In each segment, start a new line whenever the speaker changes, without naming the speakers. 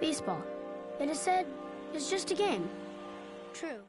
Baseball, it is said, is just a game. True.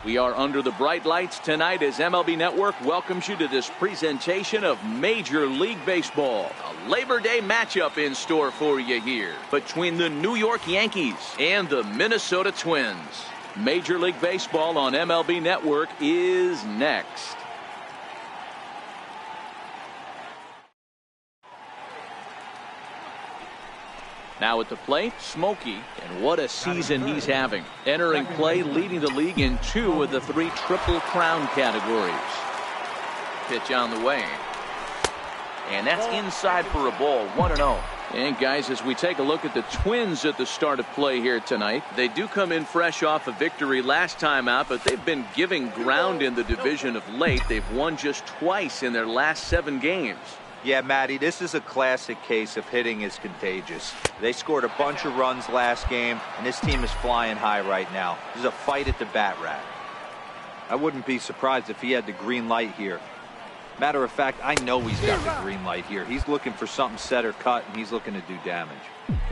We are under the bright lights tonight as MLB Network welcomes you to this presentation of Major League Baseball. A Labor Day matchup in store for you here between the New York Yankees and the Minnesota Twins. Major League Baseball on MLB Network is next. Now at the plate, Smokey, and what a season he's having. Entering play, leading the league in 2 of the 3 Triple Crown categories. Pitch on the way. And that's inside for a ball, 1-0. And guys, as we take a look at the Twins at the start of play here tonight, they do come in fresh off a victory last time out, but they've been giving ground in the division of late. They've won just twice in their last 7 games.
Yeah, Matty, this is a classic case of hitting is contagious. They scored a bunch of runs last game, and this team is flying high right now. This is a fight at the bat rack. I wouldn't be surprised if he had the green light here. Matter of fact, I know he's got the green light here. He's looking for something set or cut, and he's looking to do damage.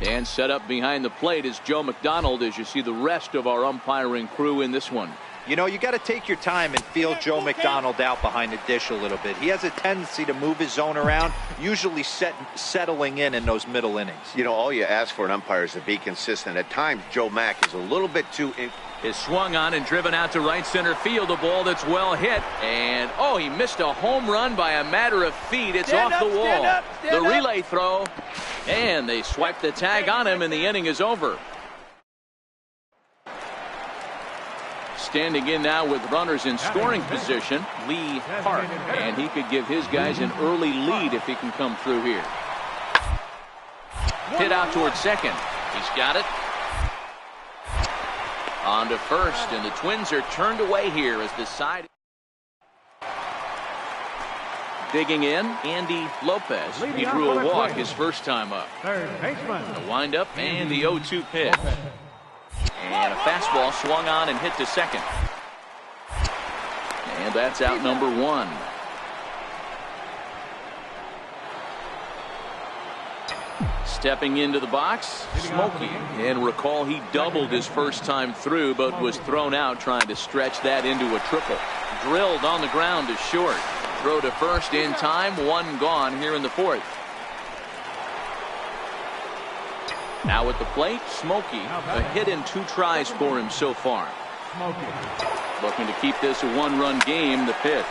And set up behind the plate is Joe McDonald as you see the rest of our umpiring crew in this one.
You know, you got to take your time and feel Joe McDonald out behind the dish a little bit. He has a tendency to move his zone around, usually settling in those middle innings.
You know, all you ask for an umpire is to be consistent. At times, Joe Mack is a little bit too...
Is swung on and driven out to right center field. A ball that's well hit. And, oh, he missed a home run by a matter of feet. It's off the wall. The relay throw. And they swipe the tag on him, and the inning is over. Standing in now with runners in scoring position, Lee Hart. And he could give his guys an early lead if he can come through here. Hit out towards second. He's got it. On to first, and the Twins are turned away here as the side. Digging in, Andy Lopez. He drew a walk his first time up. The windup and the 0-2 pitch. And a fastball swung on and hit to second. And that's out number 1. Stepping into the box, Smokey. And recall he doubled his first time through, but was thrown out trying to stretch that into a triple. Drilled on the ground to short. Throw to first in time, 1 gone here in the 4th. Now at the plate, Smokey. A hit in 2 tries for him so far. Looking to keep this a one-run game. The pitch.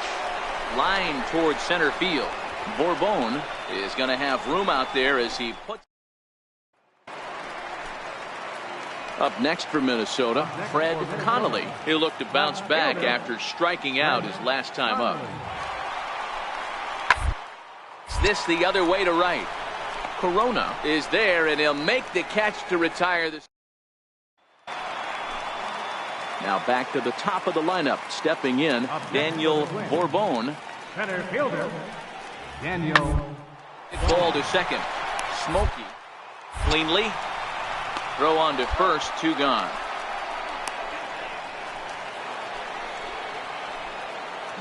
Line towards center field. Bourbon is going to have room out there as he puts. Up next for Minnesota, Fred Connolly. He'll look to bounce back after striking out his last time up. This the other way to right. Corona is there, and he'll make the catch to retire this. Now back to the top of the lineup. Stepping in, Daniel Bourbon.
Center fielder, Daniel.
Ball to second. Smokey. Cleanly. Throw on to first. 2 gone.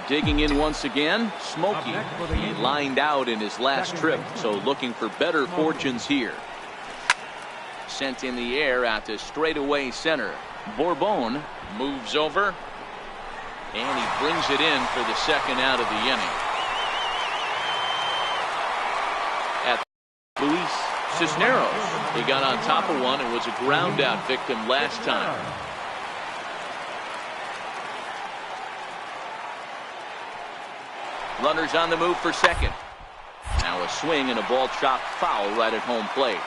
Digging in once again, Smokey. He lined out in his last trip, so looking for better fortunes here. Sent in the air out to straightaway center. Bourbon moves over, and he brings it in for the second out of the inning. At Luis Cisneros, he got on top of one and was a ground out victim last time. Runners on the move for second. Now a swing and a ball chopped foul right at home plate.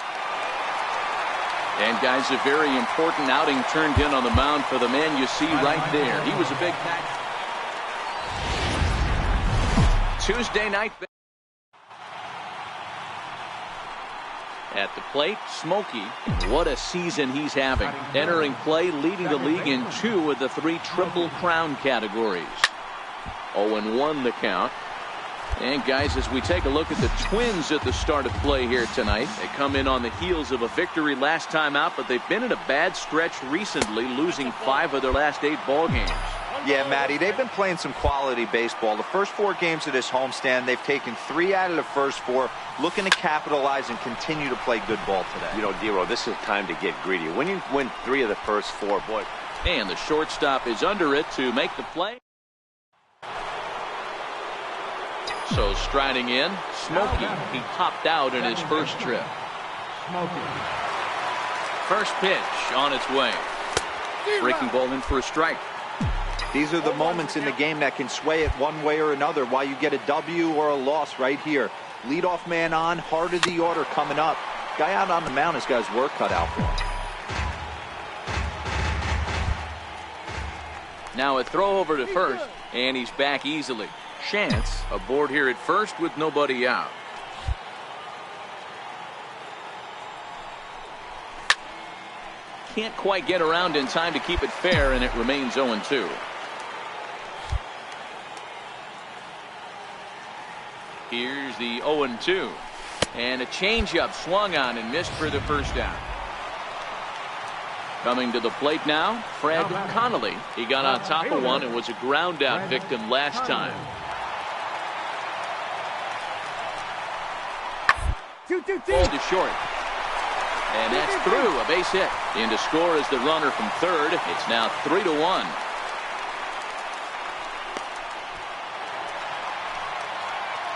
And guys, a very important outing turned in on the mound for the man you see right there. He was a big pack. Tuesday night. At the plate, Smokey. What a season he's having. Entering play, leading the league in 2 of the 3 Triple Crown categories. 0-1 the count. And guys, as we take a look at the Twins at the start of play here tonight, they come in on the heels of a victory last time out, but they've been in a bad stretch recently, losing 5 of their last 8 ball games.
Yeah, Matty, they've been playing some quality baseball. The first 4 games of this homestand, they've taken 3 out of the first 4, looking to capitalize and continue to play good ball today.
You know, Dero, this is time to get greedy. When you win 3 of the first 4, boy.
And the shortstop is under it to make the play. So striding in, Smokey. He popped out in his first trip. First pitch on its way. Breaking ball in for a strike.
These are the moments in the game that can sway it one way or another, why you get a W or a loss right here. Leadoff man on, heart of the order coming up. Guy out on the mound has got his work cut out for him.
Now a throw over to first, and he's back easily. Chance aboard here at first with nobody out. Can't quite get around in time to keep it fair, and it remains 0-2. Here's the 0-2. And a changeup swung on and missed for the first out. Coming to the plate now, Fred Connolly. He got on top of one and was a ground out victim last time. Ball to short. And that's through. A base hit. In to score is the runner from third. It's now 3-1.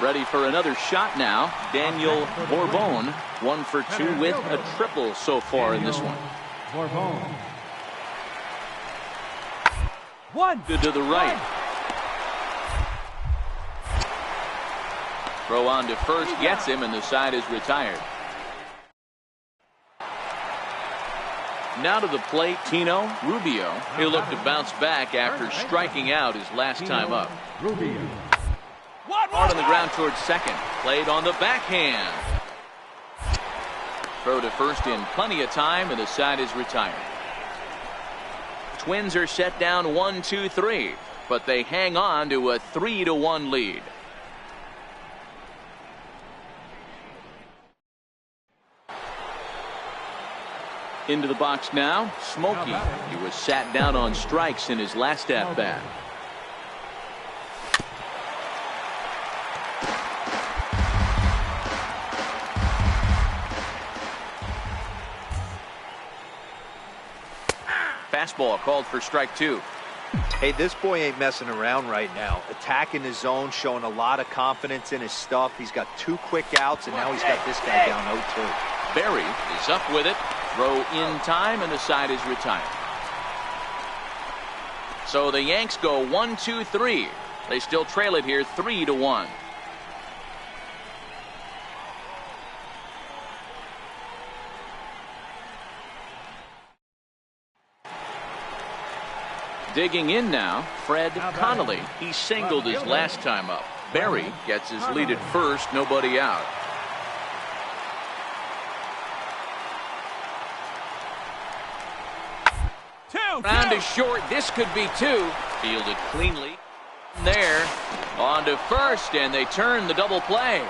Ready for another shot now. Daniel Bourbon. 1 for 2 with a triple so far in this one.
Bourbon.
Good to the right. Throw on to first, gets him, and the side is retired. Now to the plate, Tino Rubio. He'll look to bounce back after striking out his last time up.
Rubio.
Hard on the ground towards second. Played on the backhand. Throw to first in plenty of time, and the side is retired. Twins are set down 1-2-3, but they hang on to a 3-1 lead. Into the box now, Smokey. He was sat down on strikes in his last at-bat. Fastball called for strike 2.
Hey, this boy ain't messing around right now. Attacking his zone, showing a lot of confidence in his stuff. He's got 2 quick outs, and now he's got this guy down 0-2.
Berry is up with it. Throw in time, and the side is retired. So the Yanks go 1-2-3. They still trail it here 3-1. Digging in now, Fred Connolly. He singled his last time up. Barry gets his lead at first, nobody out. Round is short. This could be two. Fielded cleanly. There. On to first, and they turn the double play.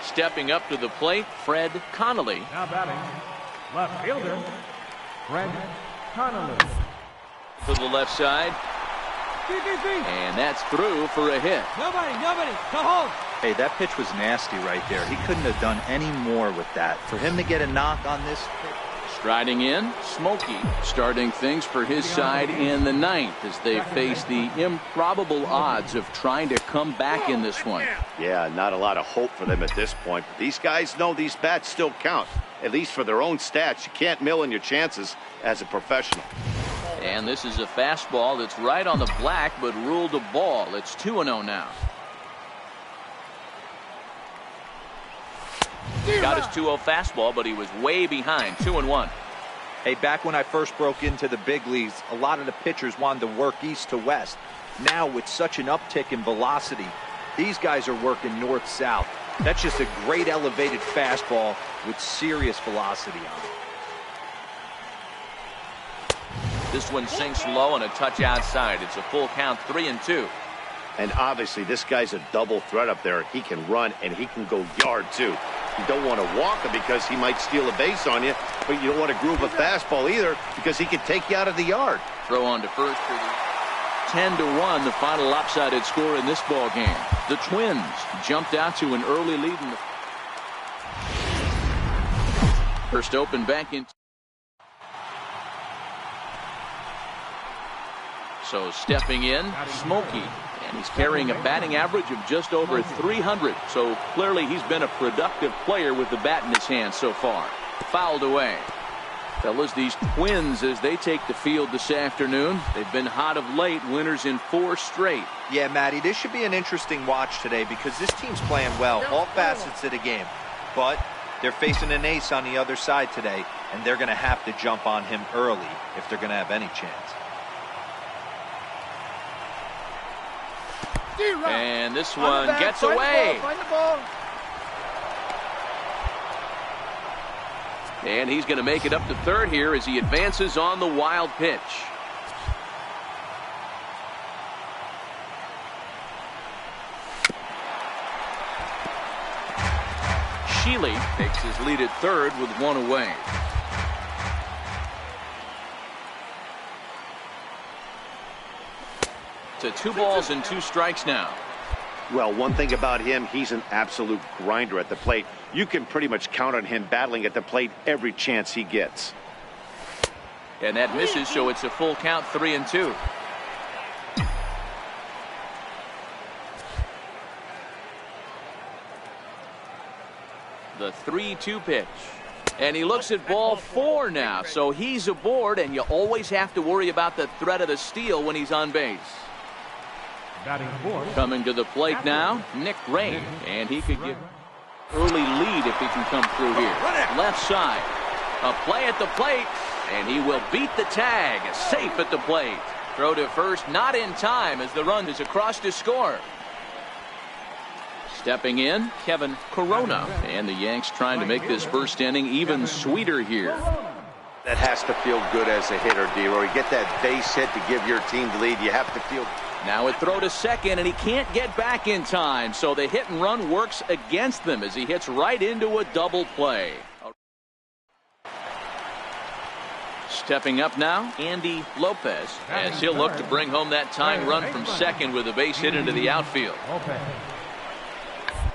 Stepping up to the plate, Fred Connolly.
Now batting, left fielder, Fred Connolly.
To the left side. And that's through for a hit.
Nobody, go home.
Hey, that pitch was nasty right there. He couldn't have done any more with that. For him to get a knock on this pitch.
Striding in, Smokey starting things for his side in the ninth as they face the improbable odds of trying to come back in this one.
Yeah, not a lot of hope for them at this point. But these guys know these bats still count, at least for their own stats. You can't mill in your chances as a professional.
And this is a fastball that's right on the black but ruled a ball. It's 2-0 now. Got his 2-0 fastball, but he was way behind. 2-1.
Hey, back when I first broke into the big leagues, a lot of the pitchers wanted to work east to west. Now, with such an uptick in velocity, these guys are working north-south. That's just a great elevated fastball with serious velocity on it.
This one sinks low and a touch outside. It's a full count, 3-2.
And obviously, this guy's a double threat up there. He can run and he can go yard, too. You don't want to walk him because he might steal a base on you, but you don't want to groove a fastball either because he can take you out of the yard.
Throw on to first for the 10-1, the final lopsided score in this ball game. The Twins jumped out to an early lead in the first open back in. So stepping in, Smokey. And he's carrying a batting average of just over 300. So clearly he's been a productive player with the bat in his hand so far. Fouled away. Fellas, these Twins, as they take the field this afternoon, they've been hot of late, winners in 4 straight.
Yeah, Matty, this should be an interesting watch today because this team's playing well, all facets of the game. But they're facing an ace on the other side today, and they're going to have to jump on him early if they're going to have any chance.
And this one gets away.
Find the ball.
And he's going to make it up to third here as he advances on the wild pitch. Sheely takes his lead at third with 1 away. To 2 balls and 2 strikes now.
Well, one thing about him, he's an absolute grinder at the plate. You can pretty much count on him battling at the plate every chance he gets.
And that misses, so it's a full count, 3-2. The 3-2 pitch. And he looks at ball 4 now, so he's aboard, and you always have to worry about the threat of the steal when he's on base. Coming to the plate now, Nick Rain, and he could get early lead if he can come through here. Left side, a play at the plate, and he will beat the tag, safe at the plate. Throw to first, not in time as the run is across to score. Stepping in, Kevin Corona, and the Yanks trying to make this first inning even sweeter here.
That has to feel good as a hitter, D-Roy. You get that base hit to give your team the lead. You have to feel.
Now a throw to second, and he can't get back in time, so the hit and run works against them as he hits right into a double play. Stepping up now, Andy Lopez, as he'll look to bring home that tying run from second with a base hit into the outfield.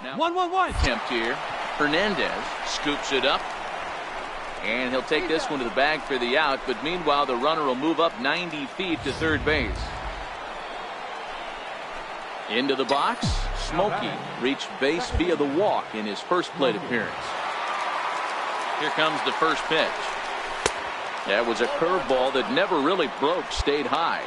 Now,
1-1-1.
Attempt here. Hernandez scoops it up, and he'll take this one to the bag for the out, but meanwhile the runner will move up 90 feet to third base. Into the box, Smokey reached base via the walk in his first plate appearance. Here comes the first pitch. That was a curveball that never really broke, stayed high.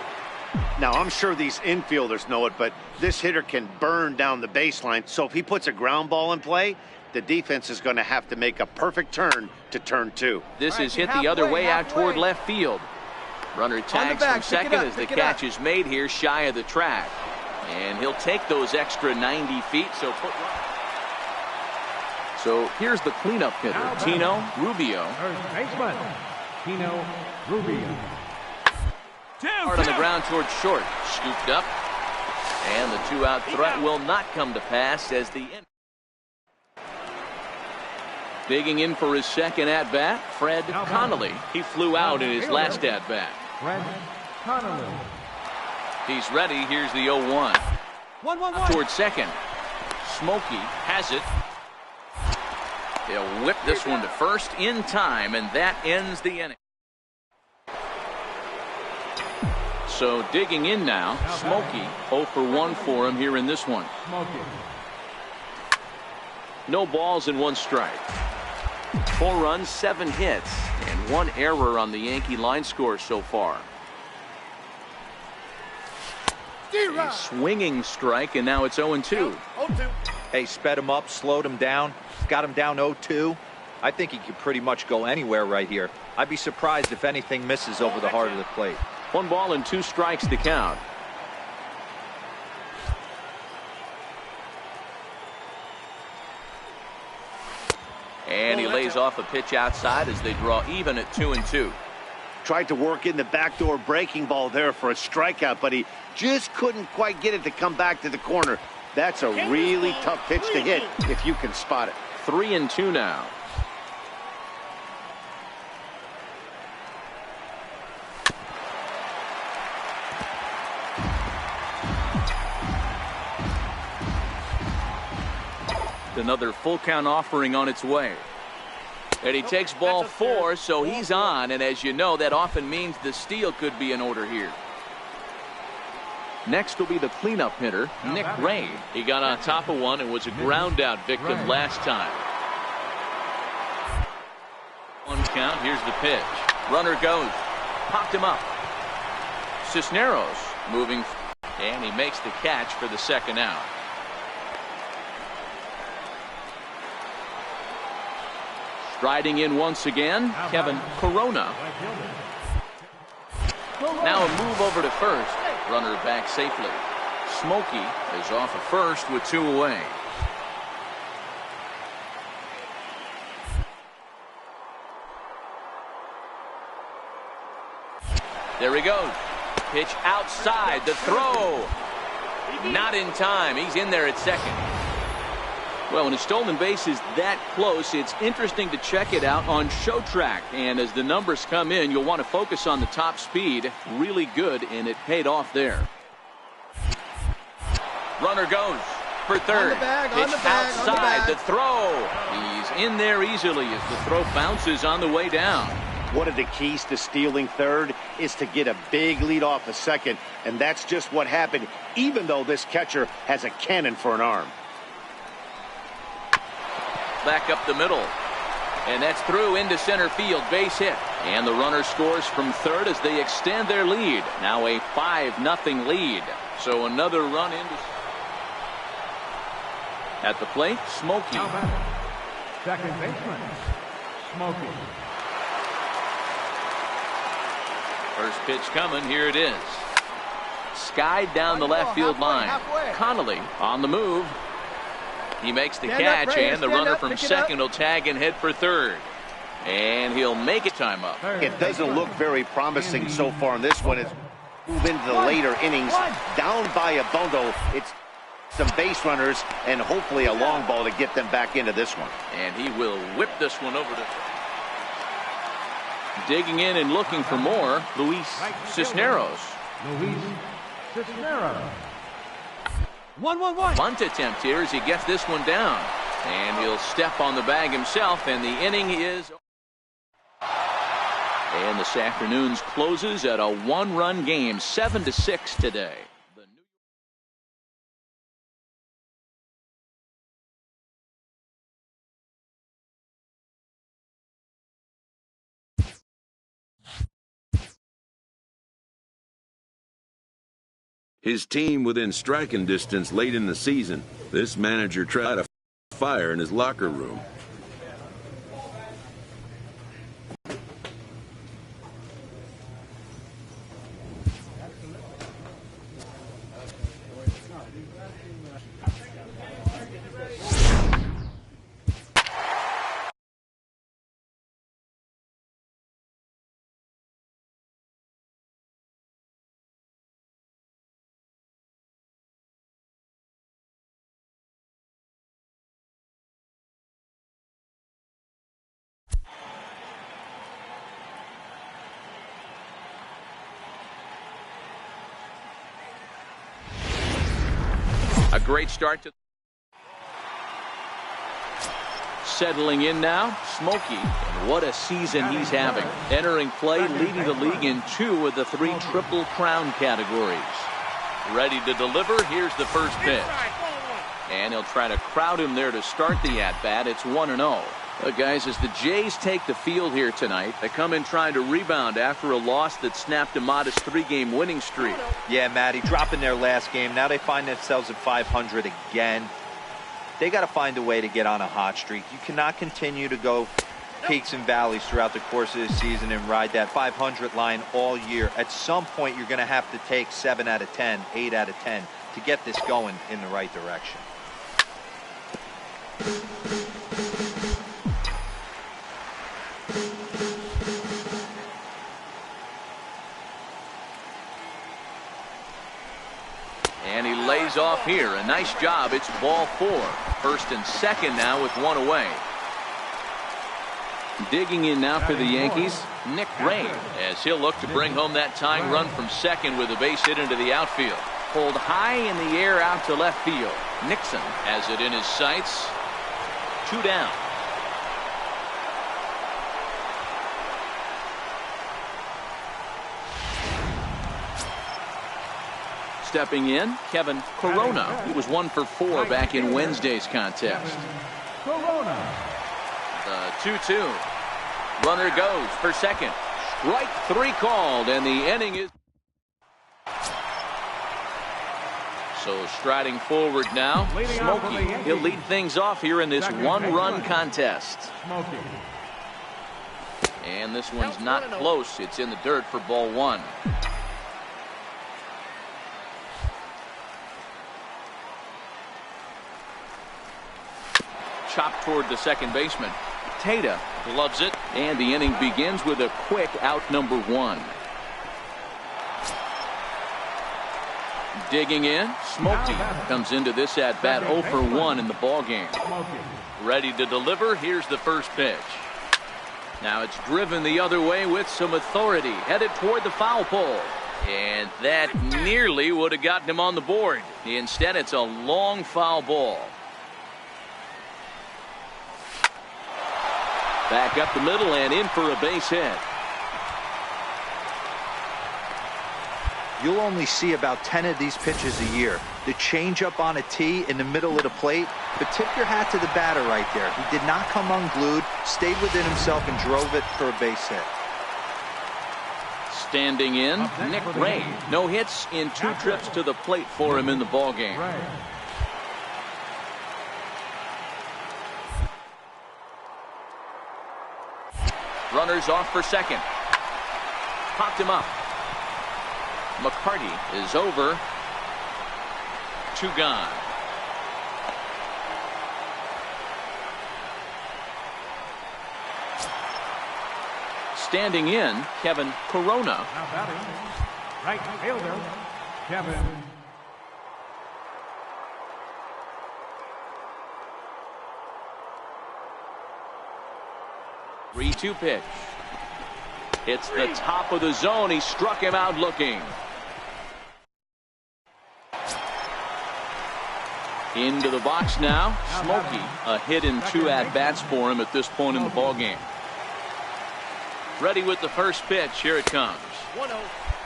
Now, I'm sure these infielders know it, but this hitter can burn down the baseline. So if he puts a ground ball in play, the defense is going to have to make a perfect turn to turn 2.
This is hit the other way out toward left field. Runner tags from second as the catch is made here shy of the track. And he'll take those extra 90 feet. So here's the cleanup hitter, Tino Rubio.
First baseman, Tino Rubio.
Hard on the ground towards short. Scooped up. And the 2-out threat will not come to pass as the digging in for his second at-bat, Fred Connolly. He flew out in his last at-bat.
Fred Connolly.
He's ready. Here's the 0-1.
1-1-1.
Towards second. Smokey has it. He'll whip this one to first in time, and that ends the inning. So digging in now, Smokey 0 for 1 for him here in this one.
Smokey.
No balls and 1 strike. 4 runs, 7 hits, and 1 error on the Yankee line score so far. A swinging strike, and now it's 0-2.
Hey, sped him up, slowed him down, got him down 0-2. I think he could pretty much go anywhere right here. I'd be surprised if anything misses over the heart of the plate.
1 ball and 2 strikes to count. And he lays off a pitch outside as they draw even at 2-2.
Tried to work in the backdoor breaking ball there for a strikeout, but he just couldn't quite get it to come back to the corner. That's a really tough pitch to hit if you can spot it.
3-2 now. Another full count offering on its way. And he takes ball 4, so he's on, and as you know, that often means the steal could be in order here. Next will be the cleanup hitter, Nick Ray. He got on top of one and was a ground out victim last time. 1 count, here's the pitch. Runner goes. Popped him up. Cisneros moving, and he makes the catch for the second out. Striding in once again, Kevin Corona. Now a move over to first. Runner back safely. Smokey is off of first with 2 away. There he goes. Pitch outside. The throw. Not in time. He's in there at second. Well, when a stolen base is that close, it's interesting to check it out on Show Track. And as the numbers come in, you'll want to focus on the top speed. Really good, and it paid off there. Runner goes for third. Pitch outside. The throw. He's in there easily as the throw bounces on the way down.
One of the keys to stealing third is to get a big lead off a second, and that's just what happened, even though this catcher has a cannon for an arm.
Back up the middle, and that's through into center field, base hit, and the runner scores from third as they extend their lead. Now a 5-0 lead. So another run into at the plate. Smokey.
Second baseman, Smokey.
First pitch coming. Here it is. Skied down the left field line. Connolly on the move. He makes the catch, and the runner from second will tag and head for third. And he'll make it time up.
It doesn't look very promising so far in this one. As move into the later innings, down by a bundle. It's some base runners and hopefully a long ball to get them back into this one.
And he will whip this one over to. Digging in and looking for more, Luis Cisneros.
Luis Cisneros. 1-1-1.
Bunt attempt here as he gets this one down. And he'll step on the bag himself, and the inning is. And this afternoon's closes at a 1-run game, 7-6 today.
his team within striking distance late in the season. This manager tried a fire in his locker room.
A great start to settling in now, Smokey, and what a season he's having. Entering play, leading the league in 2 of the 3 Triple Crown categories. Ready to deliver, here's the first pitch. And he'll try to crowd him there to start the at-bat. It's 1-0. Look, guys, as the Jays take the field here tonight, they come in trying to rebound after a loss that snapped a modest 3-game winning streak.
Yeah, Matty, dropping their last game. Now they find themselves at 500 again. They got to find a way to get on a hot streak. You cannot continue to go peaks and valleys throughout the course of the season and ride that 500 line all year. At some point, you're going to have to take 7 out of 10, 8 out of 10 to get this going in the right direction.
And he lays off here. A nice job. It's ball 4. First and second now with 1 away. Digging in now for the Yankees, Nick Ray, as he'll look to bring home that tying run from second with a base hit into the outfield. Pulled high in the air out to left field. Nixon has it in his sights. 2 down. Stepping in, Kevin Corona. He was 1 for 4 back in Wednesday's contest.
Corona.
The 2-2. Runner goes for second. Strike 3 called, and the inning is. So striding forward now, Smokey. He'll lead things off here in this 1-run contest.
Smokey.
And this one's not close. It's in the dirt for ball 1. Chopped toward the second baseman. Tata loves it, and the inning begins with a quick out number 1. Digging in, Smokey comes into this at bat 0 for 1 in the ball game. Ready to deliver. Here's the first pitch. Now it's driven the other way with some authority, headed toward the foul pole, and that nearly would have gotten him on the board. Instead, it's a long foul ball. Back up the middle and in for a base hit.
You'll only see about 10 of these pitches a year. The changeup on a tee in the middle of the plate. But tip your hat to the batter right there. He did not come unglued, stayed within himself, and drove it for a base hit.
Standing in, Nick Ray. No hits in 2 trips to the plate for him in the ball game. Runners off for second. Popped him up. McCarty is over. 2 gone. Standing in, Kevin Corona.
Now batting, right fielder, Kevin.
Three-two pitch. It's the top of the zone. He struck him out looking. Into the box now. Smokey, a hit in 2 at-bats for him at this point in the ball game. Ready with the first pitch. Here it comes. 1-0.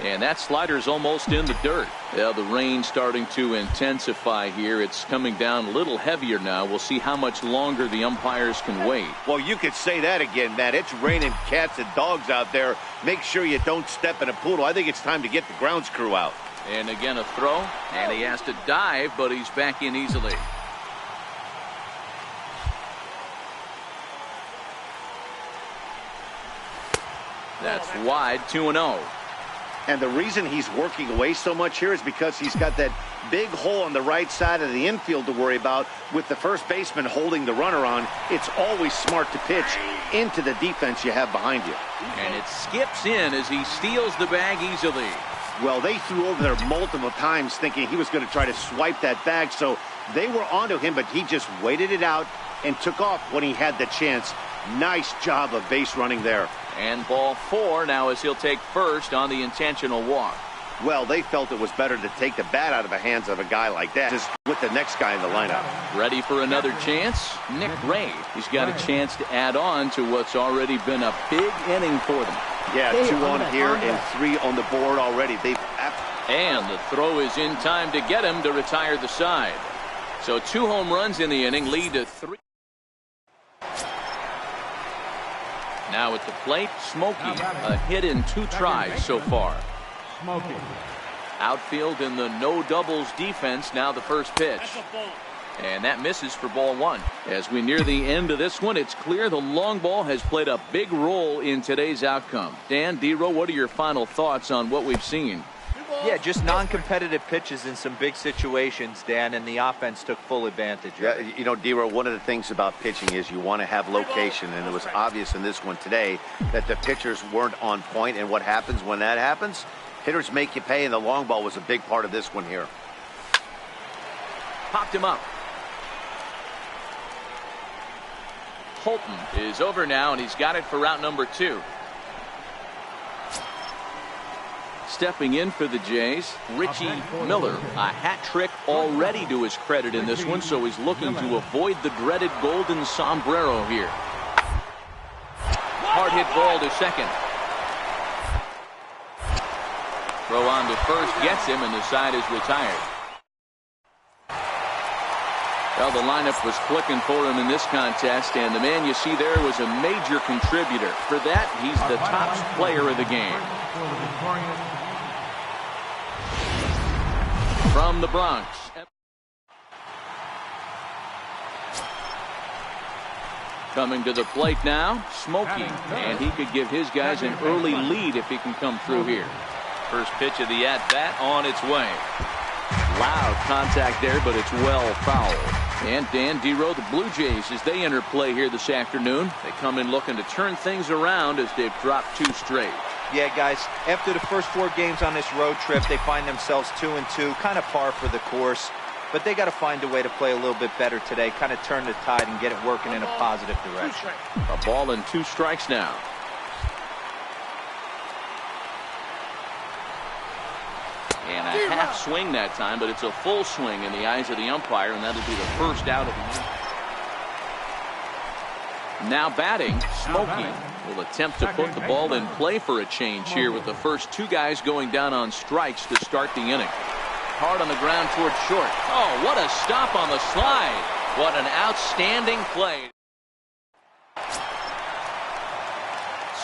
And that slider's almost in the dirt. Yeah, the rain starting to intensify here. It's coming down a little heavier now. We'll see how much longer the umpires can wait.
Well, you could say that again, Matt. It's raining cats and dogs out there. Make sure you don't step in a poodle. I think it's time to get the grounds crew out.
And again a throw, and he has to dive, but he's back in easily. That's wide, 2-0.
And the reason he's working away so much here is because he's got that big hole on the right side of the infield to worry about with the first baseman holding the runner on. It's always smart to pitch into the defense you have behind you.
And it skips in as he steals the bag easily.
Well, they threw over there multiple times thinking he was going to try to swipe that bag, so they were onto him, but he just waited it out and took off when he had the chance. Nice job of base running there.
And ball 4 now as he'll take first on the intentional walk.
Well, they felt it was better to take the bat out of the hands of a guy like that just with the next guy in the lineup.
Ready for another chance? Nick Ray. He's got a chance to add on to what's already been a big inning for them.
Yeah, 2 on here and 3 on the board already.
And the throw is in time to get him to retire the side. So 2 home runs in the inning lead to 3. Now at the plate, Smokey, a hit in 2 tries so far.
Smokey.
Outfield in the no doubles defense, now the first pitch. And that misses for ball 1. As we near the end of this one, it's clear the long ball has played a big role in today's outcome. Dan, D-Row, what are your final thoughts on what we've seen?
Yeah, just non-competitive pitches in some big situations, Dan, and the offense took full advantage of it.
Yeah, you know, D-Row, one of the things about pitching is you want to have location, and it was obvious in this one today that the pitchers weren't on point, and what happens when that happens? Hitters make you pay, and the long ball was a big part of this one here.
Popped him up. Holton is over now, and he's got it for route number 2. Stepping in for the Jays, Richie Miller, a hat trick already to his credit in this one, so he's looking to avoid the dreaded golden sombrero here. Hard hit ball to second. Throw on to first gets him, and the side is retired. Well, the lineup was clicking for him in this contest, and the man you see there was a major contributor. For that, he's the top player of the game. From the Bronx. Coming to the plate now, Smokey, and he could give his guys an early lead if he can come through here. First pitch of the at-bat on its way. Loud contact there, but it's well fouled. And Dan, D-Row, the Blue Jays, as they enter play here this afternoon, they come in looking to turn things around as they've dropped 2 straight.
Yeah, guys, after the first 4 games on this road trip, they find themselves 2-2, kind of par for the course. But they got to find a way to play a little bit better today, kind of turn the tide and get it working in a positive direction.
A ball and 2 strikes now. And a half swing that time, but it's a full swing in the eyes of the umpire, and that'll be the first out of the inning. Now batting, Smokey will attempt to put the ball in play for a change here with the first 2 guys going down on strikes to start the inning. Hard on the ground towards short. Oh, what a stop on the slide. What an outstanding play.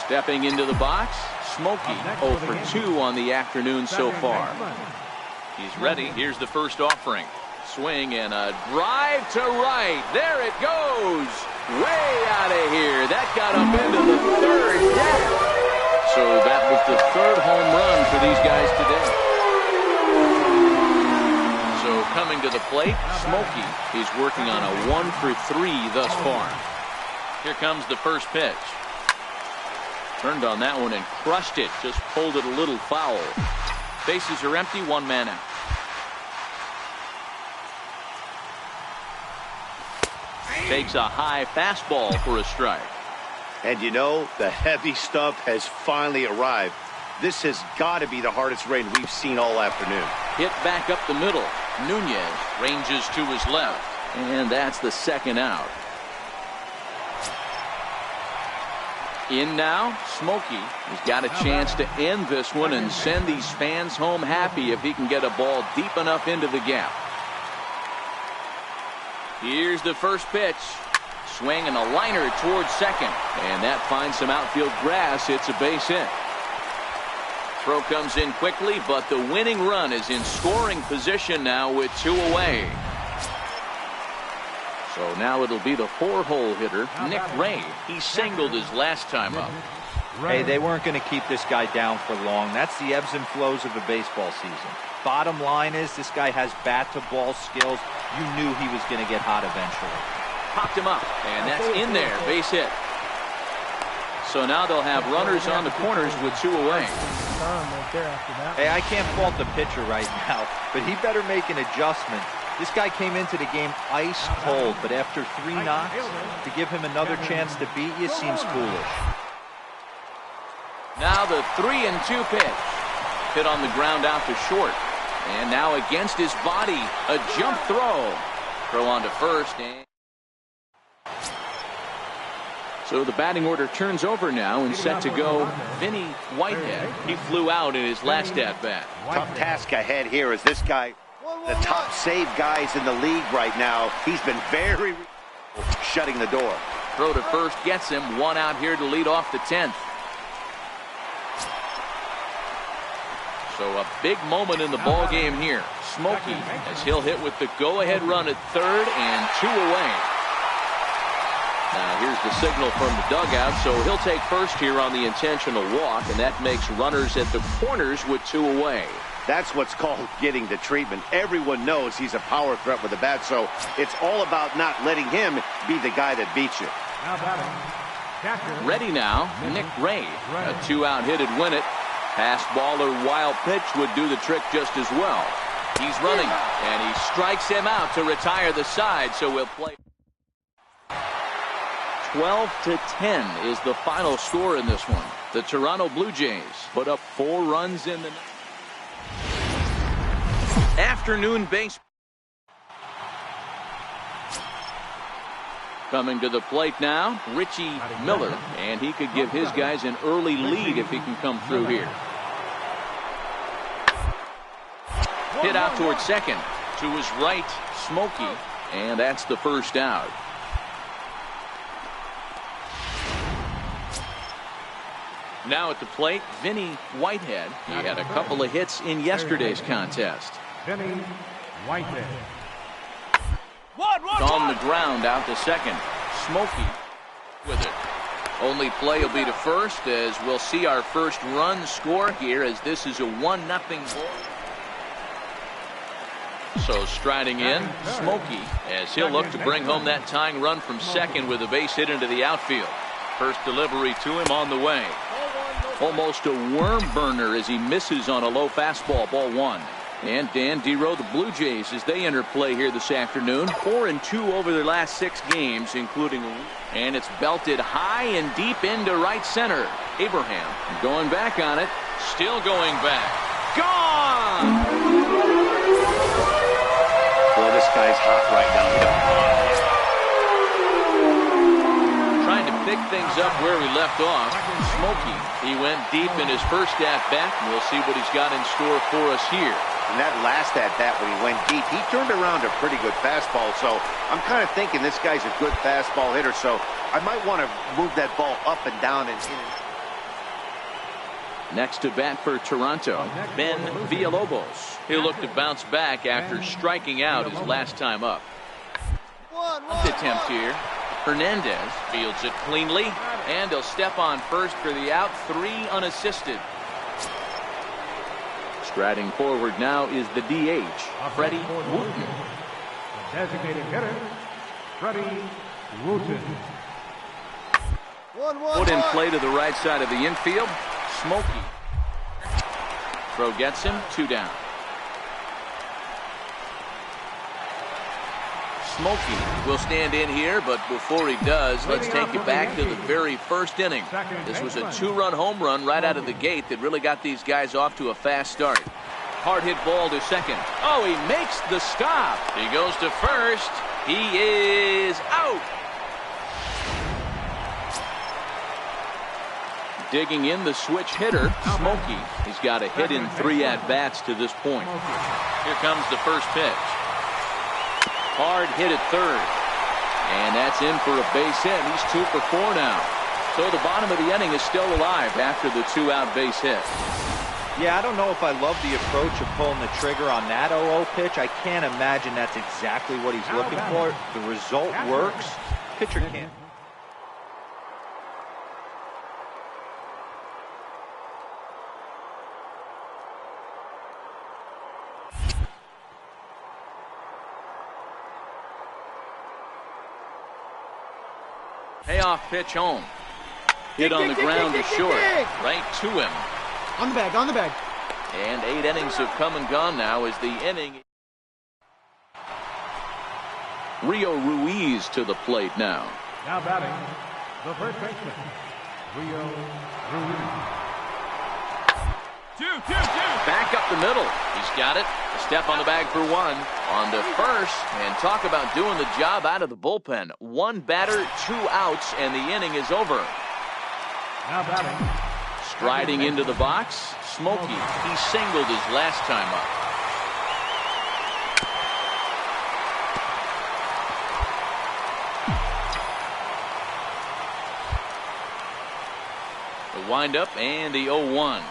Stepping into the box, Smokey 0 for 2 on the afternoon so far. He's ready. Here's the first offering. Swing and a drive to right. There it goes. Way out of here. That got him into the 3rd deck. So that was the 3rd home run for these guys today. So coming to the plate, Smokey. He's working on a 1 for 3 thus far. Here comes the first pitch. Turned on that one and crushed it. Just pulled it a little foul. Bases are empty, 1 man out. Takes a high fastball for a strike.
And you know, the heavy stuff has finally arrived. This has got to be the hardest rain we've seen all afternoon.
Hit back up the middle. Nunez ranges to his left. And that's the 2nd out. In now, Smokey has got a chance to end this one and send these fans home happy if he can get a ball deep enough into the gap. Here's the first pitch. Swing and a liner towards second. And that finds some outfield grass. It's a base hit. Throw comes in quickly, but the winning run is in scoring position now with 2 away. So now it'll be the 4-hole hitter, Nick Ray. He singled his last time up.
Hey, they weren't going to keep this guy down for long. That's the ebbs and flows of a baseball season. Bottom line is this guy has bat-to-ball skills. You knew he was going to get hot eventually.
Popped him up, and that's in there. Base hit. So now they'll have runners on the corners with 2 away.
Hey, I can't fault the pitcher right now, but he better make an adjustment. This guy came into the game ice cold, but after 3 knocks, to give him another chance to beat you seems foolish.
Now the 3-2 pitch. Hit on the ground out to short. And now against his body, a jump throw. Throw on to first. So the batting order turns over now and set to go Vinny Whitehead. He flew out in his last at-bat.
Tough task ahead here as this guy, the top save guys in the league right now. He's been very shutting the door.
Throw to first gets him. 1 out here to lead off the 10th. So a big moment in the ball game here. Smokey as he'll hit with the go-ahead run at third and 2 away. Now here's the signal from the dugout, so he'll take first here on the intentional walk, and that makes runners at the corners with 2 away.
That's what's called getting the treatment. Everyone knows he's a power threat with the bat, so it's all about not letting him be the guy that beats you.
Ready now, Nick Ray. A 2-out hit would win it. Pass ball or wild pitch would do the trick just as well. He's running, and he strikes him out to retire the side, so we'll play. 12-10 is the final score in this one. The Toronto Blue Jays put up 4 runs in the afternoon base. Coming to the plate now, Richie Miller, and he could give his guys an early lead if he can come through here. Hit out towards second. To his right, Smokey, and that's the first out. Now at the plate, Vinny Whitehead. He had a couple of hits in yesterday's contest.
Vinny Whitehead.
On the ground out to second. Smokey with it. Only play will be to first as we'll see our first run score here as this is a 1-0 ball. So striding in, Smokey as he'll look to bring home that tying run from second with a base hit into the outfield. First delivery to him on the way. Almost a worm burner as he misses on a low fastball, ball 1. And Dan Dero, the Blue Jays, as they enter play here this afternoon, 4-2 over their last 6 games, including and it's belted high and deep into right center. Abraham going back on it, still going back. Gone!
Boy, this guy's hot right now.
Trying to pick things up where we left off. Smokey, he went deep in his first at-bat, and we'll see what he's got in store for us here.
In that last at-bat when he went deep, he turned around a pretty good fastball, so I'm kind of thinking this guy's a good fastball hitter, so I might want to move that ball up and down and in.
Next to bat for Toronto, Ben Villalobos. He'll look to bounce back after striking out his last time up. Attempt here. Hernandez fields it cleanly, and he'll step on first for the out, 3 unassisted. Striding forward now is the DH, Freddie Wooten.
Designated hitter, Freddie Wooten.
Put in play to the right side of the infield. Smokey. Throw gets him, 2 down. Smokey will stand in here, but before he does, let's take you back to the very first inning. This was a 2-run home run right out of the gate that really got these guys off to a fast start. Hard hit ball to second. Oh, he makes the stop. He goes to first. He is out. Digging in the switch hitter, Smokey. He's got a hit in 3 at-bats to this point. Here comes the first pitch. Hard hit at third. And that's in for a base hit. He's 2 for 4 now. So the bottom of the inning is still alive after the 2-out base hit.
Yeah, I don't know if I love the approach of pulling the trigger on that 0-0 pitch. I can't imagine that's exactly what he's looking for. The result works. Pitcher can't.
Payoff pitch home. Hit on the ground to short. Right to him.
On the bag, on the bag.
And 8 innings have come and gone now as the inning. Rio Ruiz to the plate now.
Now batting, the first baseman, Rio Ruiz. 2-2-2.
Back up the middle. He's got it. A step on the bag for 1. On to first. And talk about doing the job out of the bullpen. 1 batter, 2 outs, and the inning is over.
Now batting.
Striding into the box, Smokey. He singled his last time up. The windup and the 0-1.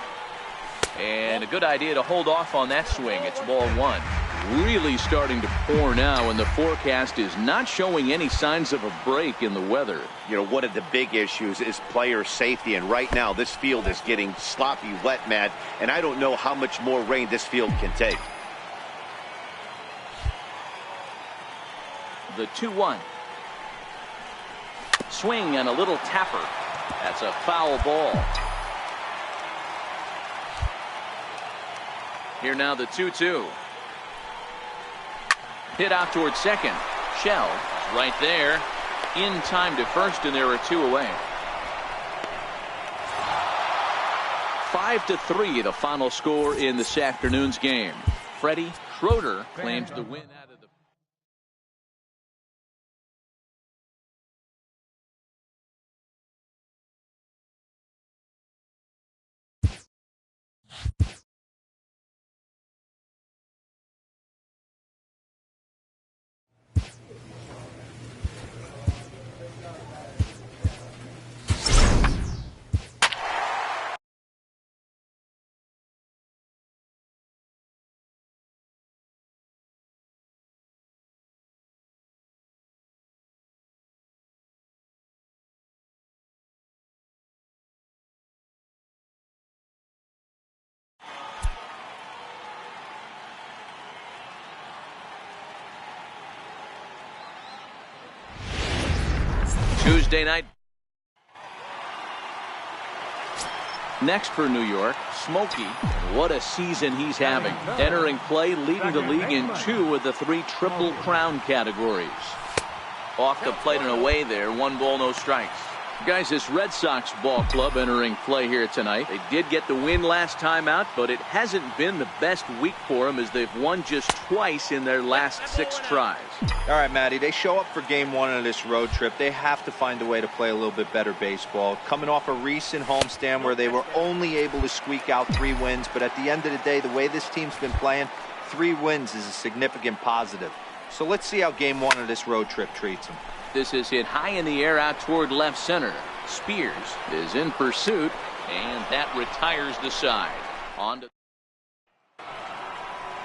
And a good idea to hold off on that swing. It's ball 1. Really starting to pour now, and the forecast is not showing any signs of a break in the weather.
You know, one of the big issues is player safety, and right now this field is getting sloppy wet, Matt, and I don't know how much more rain this field can take.
The 2-1. Swing and a little tapper. That's a foul ball. Here now the 2-2. Hit out towards second. Shell is right there. In time to first, and there are 2 away. 5-3, the final score in this afternoon's game. Freddie Schroeder claims the win out of the. Tuesday night. Next for New York, Smokey. What a season he's having. Entering play, leading the league in 2 of the 3 Triple Crown categories. Off the plate and away there, 1 ball, no strikes. Guys, this Red Sox ball club entering play here tonight. They did get the win last time out, but it hasn't been the best week for them as they've won just twice in their last 6 tries.
All right, Matty, they show up for game 1 of this road trip. They have to find a way to play a little bit better baseball. Coming off a recent homestand where they were only able to squeak out 3 wins, but at the end of the day, the way this team's been playing, 3 wins is a significant positive. So let's see how game 1 of this road trip treats them.
This is hit high in the air out toward left center. Spears is in pursuit, and that retires the side. On to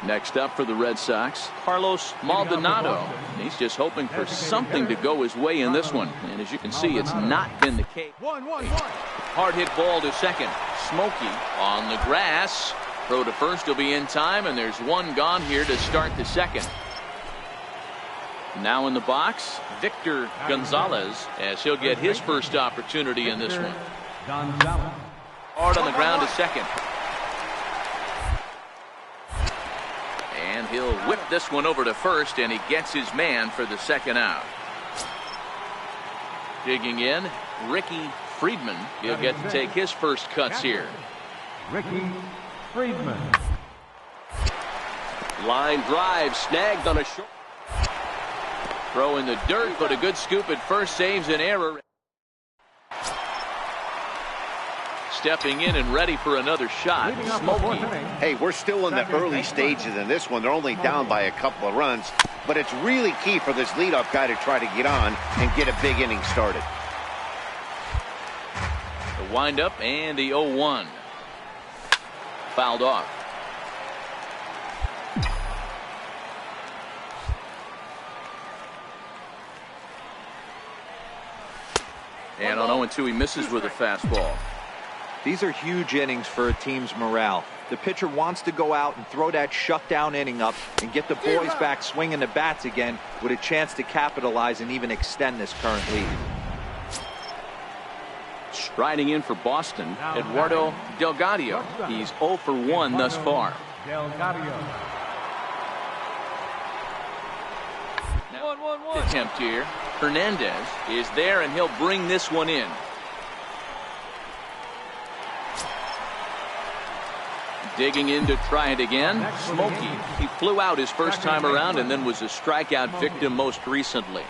next up for the Red Sox, Carlos Maldonado. He's just hoping for something to go his way in this one. And as you can see, it's not been the case. Hard hit ball to second. Smokey on the grass. Throw to first will be in time, and there's 1 gone here to start the second. Now in the box, Victor Gonzalez, as he'll get his first opportunity in this one. Hard on the ground to second. And he'll whip this one over to first, and he gets his man for the second out. Digging in, Ricky Friedman. He'll get to take his first cuts here.
Ricky Friedman.
Line drive snagged on a short. Throw in the dirt, but a good scoop at first saves an error. Stepping in and ready for another shot, Smokey.
Hey, we're still in the early stages in this one. They're only down by a couple of runs, but it's really key for this leadoff guy to try to get on and get a big inning started.
The windup and the 0-1. fouled off. And on 0-2, he misses with a fastball.
These are huge innings for a team's morale. The pitcher wants to go out and throw that shutdown inning up and get the boys back swinging the bats again with a chance to capitalize and even extend this current lead.
Striding in for Boston, Eduardo Delgado. He's 0 for 1 thus far. Attempt here. Hernandez is there, and he'll bring this one in. Digging in to try it again. Smokey. He flew out his first time around and then was a strikeout victim most recently.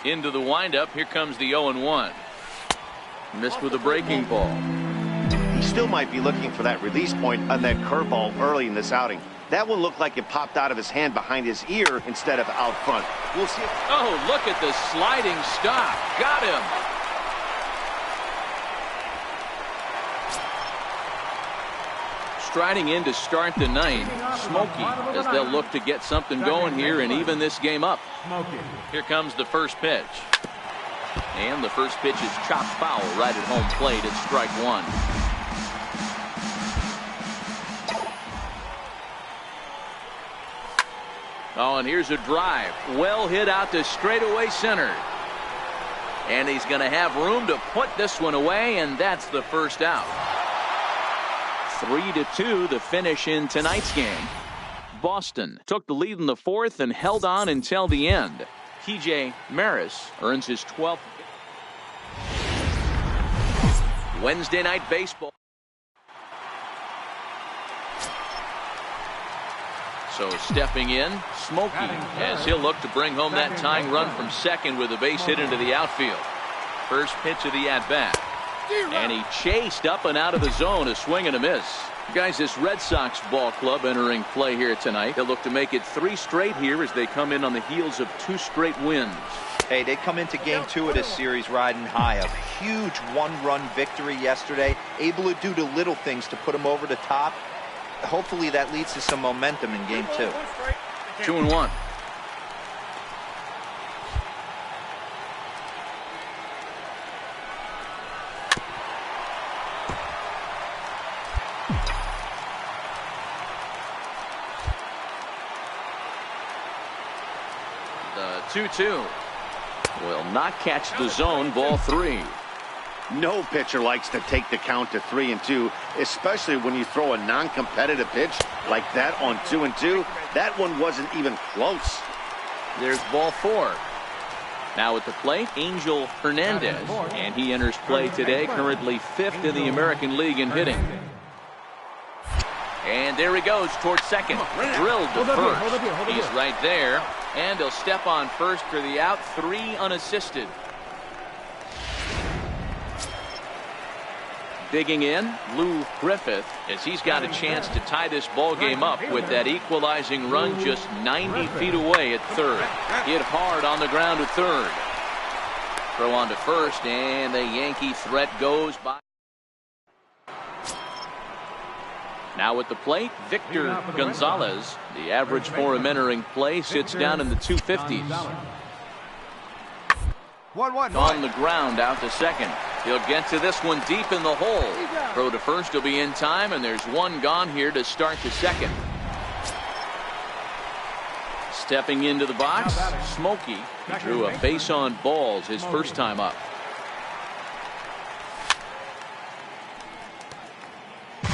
Into the windup. Here comes the 0-1. Missed with a breaking ball.
He still might be looking for that release point on that curveball early in this outing. That one looked like it popped out of his hand behind his ear instead of out front. We'll see.
Oh, look at the sliding stop. Got him. Striding in to start the ninth, Smokey, as they'll look to get something going here and even this game up. Here comes the first pitch. And the first pitch is chopped foul right at home plate. It's strike one. Oh, and here's a drive. Well hit out to straightaway center. And he's going to have room to put this one away, and that's the first out. 3-2 the finish in tonight's game. Boston took the lead in the fourth and held on until the end. TJ Maris earns his 12th. Wednesday night baseball. So stepping in, Smokey, as he'll look to bring home that tying run from second with a base hit into the outfield. First pitch of the at-bat. And he chased up and out of the zone, a swing and a miss. Guys, this Red Sox ball club entering play here tonight. They'll look to make it 3 straight here as they come in on the heels of 2 straight wins.
Hey, they come into game 2 of this series riding high. A huge 1-run victory yesterday, able to do the little things to put them over the top. Hopefully that leads to some momentum in game 2.
2-1. The 2-2 will not catch the zone. Ball 3.
No pitcher likes to take the count to 3-2, especially when you throw a non-competitive pitch like that on 2-2. That one wasn't even close.
There's ball 4. Now at the plate, Angel Hernandez, and he enters play today, currently 5th in the American League in hitting. And there he goes towards second. Drilled to first. He's right there, and he'll step on first for the out. 3 unassisted. Digging in, Lou Griffith, as he's got a chance to tie this ball game up with that equalizing run just 90 feet away at third. Hit hard on the ground at third. Throw on to first, and the Yankee threat goes by. Now at the plate, Victor Gonzalez. The average for him entering play sits down in the 250s.
1-1.
On the ground out to second. He'll get to this one deep in the hole. Throw to first will be in time, and there's one gone here to start the second. Stepping into the box, Smokey. He drew a base on balls his first time up.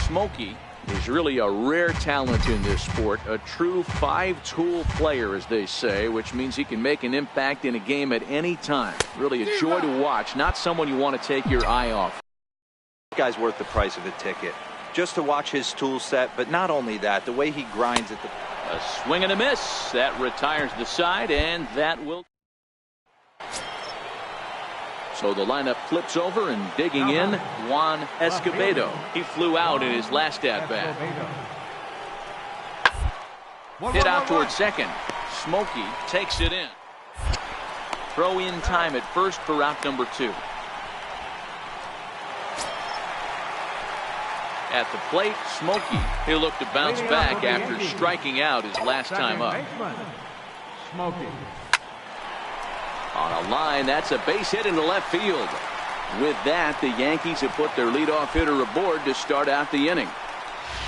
Smokey is really a rare talent in this sport, a true 5-tool player, as they say, which means he can make an impact in a game at any time. Really a joy to watch, not someone you want to take your eye off.
This guy's worth the price of a ticket. Just to watch his tool set, but not only that, the way he grinds at the...
A swing and a miss. That retires the side, and that will... So the lineup flips over, and digging in, Juan Escobedo. He flew out in his last at-bat. Hit out towards second. Smokey takes it in. throw in time at first for out number 2. At the plate, Smokey. He'll look to bounce back after striking out his last time up.
Smokey.
On a line, that's a base hit into left field. With that, the Yankees have put their leadoff hitter aboard to start out the inning.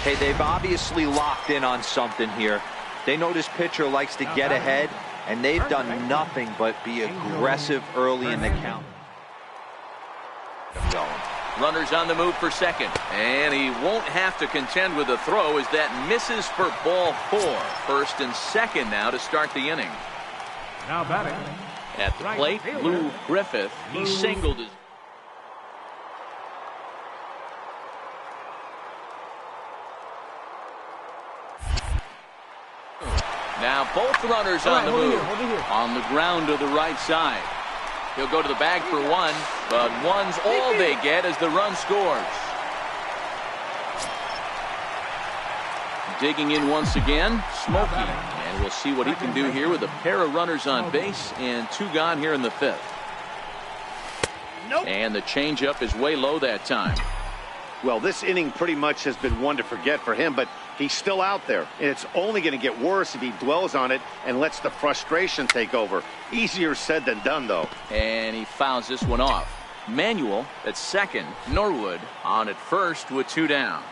Hey, they've obviously locked in on something here. They know this pitcher likes to get ahead, and they've done nothing but be aggressive early in the count.
Runners on the move for second, and he won't have to contend with a throw as that misses for ball 4. First and second now to start the inning.
Now batting.
At the plate, Lou Griffith. He singled his. Now both runners on the move. On the ground to the right side. He'll go to the bag for one, but one's all they get as the run scores. Digging in once again, Smokey. And we'll see what he can do here with a pair of runners on base and 2 gone here in the 5th. And the changeup is way low that time.
Well, this inning pretty much has been one to forget for him, but he's still out there, and it's only going to get worse if he dwells on it and lets the frustration take over. Easier said than done, though.
And he fouls this one off. Manuel at second, Norwood on at first with 2 down.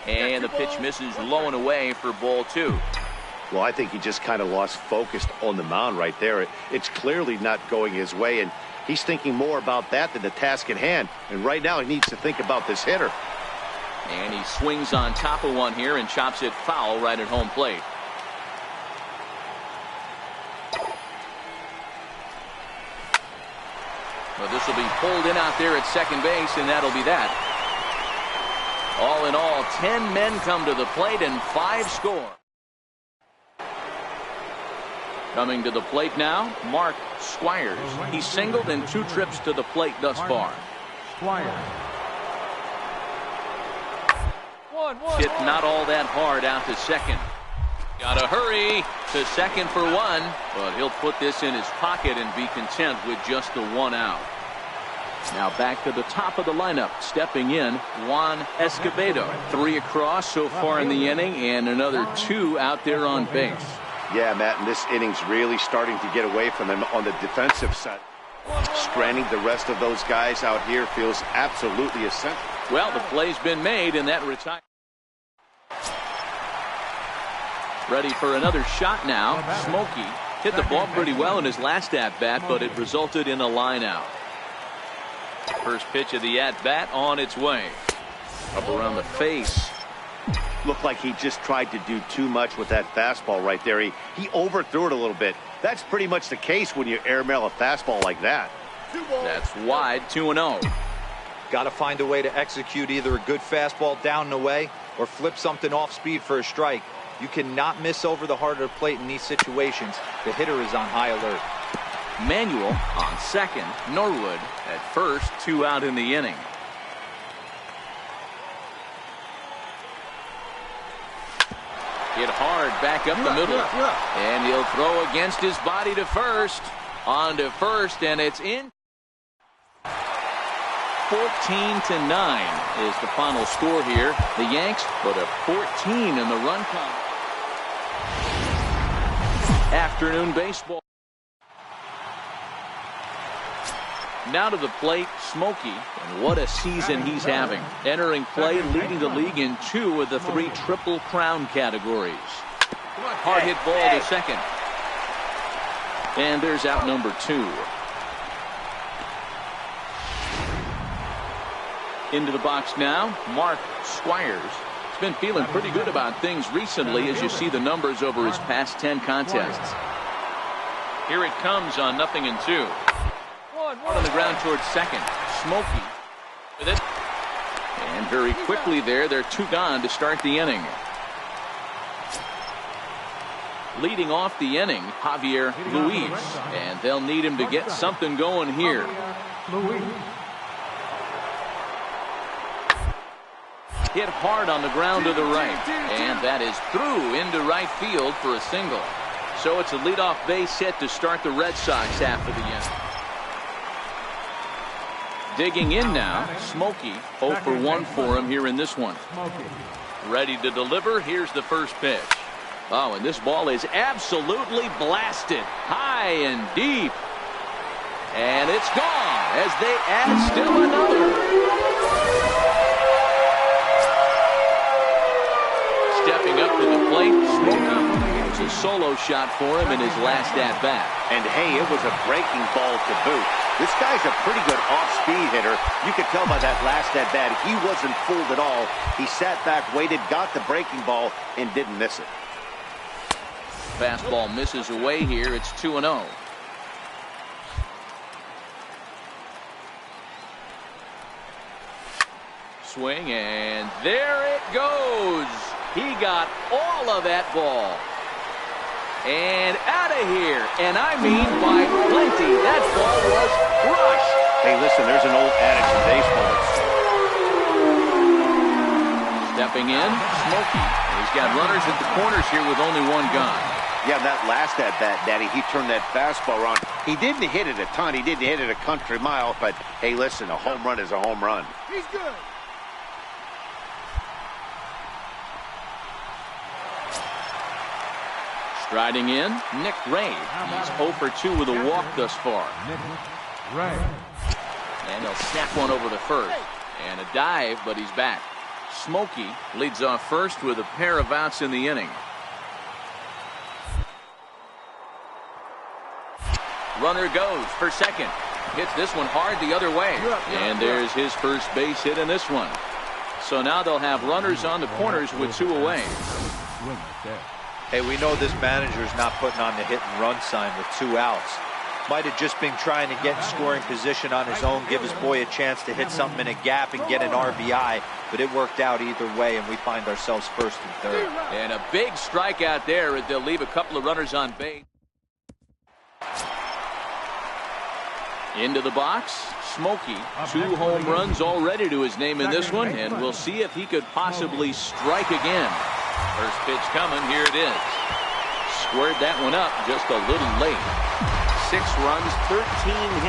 And the pitch misses low and away for ball 2.
Well, I think he just kind of lost focus on the mound right there. It's clearly not going his way, and he's thinking more about that than the task at hand. And right now he needs to think about this hitter.
And he swings on top of one here and chops it foul right at home plate. Well, this will be pulled in out there at second base, and that'll be that. All in all, 10 men come to the plate and 5 score. Coming to the plate now, Mark Squires. He's singled in 2 trips to the plate thus far. Hit not all that hard out to second. Got to hurry to second for 1, but he'll put this in his pocket and be content with just the 1 out. Now back to the top of the lineup, stepping in, Juan Escobedo. 3 across so far in the inning, and another 2 out there on base.
Yeah, Matt, and this inning's really starting to get away from them on the defensive side. Stranding the rest of those guys out here feels absolutely essential.
Well, the play's been made, and that retire. Ready for another shot now. Smokey hit the ball pretty well in his last at-bat, but it resulted in a line out. First pitch of the at-bat on its way. Up around the face.
Looked like he just tried to do too much with that fastball right there. He overthrew it a little bit. That's pretty much the case when you airmail a fastball like that.
That's wide, 2-0.
Got to find a way to execute either a good fastball down and away or flip something off speed for a strike. You cannot miss over the heart of the plate in these situations. The hitter is on high alert.
Manuel on second, Norwood at first, 2 out in the inning. Hit hard back up the middle. And he'll throw against his body to first. On to first, and it's in. 14-9 is the final score here. The Yanks put a 14 in the run count. Afternoon baseball. Now to the plate, Smokey, and what a season he's having. Entering play, leading the league in 2 of the 3 Triple Crown categories. Hard hit ball to second. And there's out number 2. Into the box now, Mark Squires. He's been feeling pretty good about things recently as you see the numbers over his past 10 contests. Here it comes on 0-2. On the ground towards second. Smokey with it. And very quickly there, they're 2 gone to start the inning. Leading off the inning, Javier Luis. And they'll need him to get something going here. hit hard on the ground to the right. And that is through into right field for a single. So it's a leadoff base hit to start the Red Sox half of the inning. Digging in now, Smokey. 0 for 1 for him here in this one. Ready to deliver. Here's the first pitch. Oh, and this ball is absolutely blasted. High and deep. And it's gone as they add still another. Stepping up to the plate, Smokey. It was a solo shot for him in his last at-bat.
And, hey, it was a breaking ball to boot. This guy's a pretty good off-speed hitter. You could tell by that last at-bat he wasn't fooled at all. He sat back, waited, got the breaking ball, and didn't miss it.
Fastball misses away here. It's 2-0. Swing, and there it goes. He got all of that ball. And out of here. And I mean by plenty. That ball was crushed.
Hey, listen, there's an old adage in baseball.
Stepping in, Smokey. He's got runners at the corners here with only one gone.
Yeah, that last at-bat, Daddy, he turned that fastball around. He didn't hit it a ton. He didn't hit it a country mile. But, hey, listen, a home run is a home run.
He's good.
Striding in, Nick Ray. He's 0 for 2 with a walk thus far.
Nick Ray.
And he'll snap one over to first. And a dive, but he's back. Smokey leads off first with a pair of outs in the inning. Runner goes for second. Hits this one hard the other way. And there's his first base hit in this one. So now they'll have runners on the corners with 2 away.
Hey, we know this manager's not putting on the hit and run sign with 2 outs. Might have just been trying to get in scoring position on his own, give his boy a chance to hit something in a gap and get an RBI, but it worked out either way, and we find ourselves first and third.
And a big strikeout there as they'll leave a couple of runners on base. Into the box, Smokey. 2 home runs already to his name in this one, and we'll see if he could possibly strike again. First pitch coming, here it is. Squared that one up just a little late. 6 runs, 13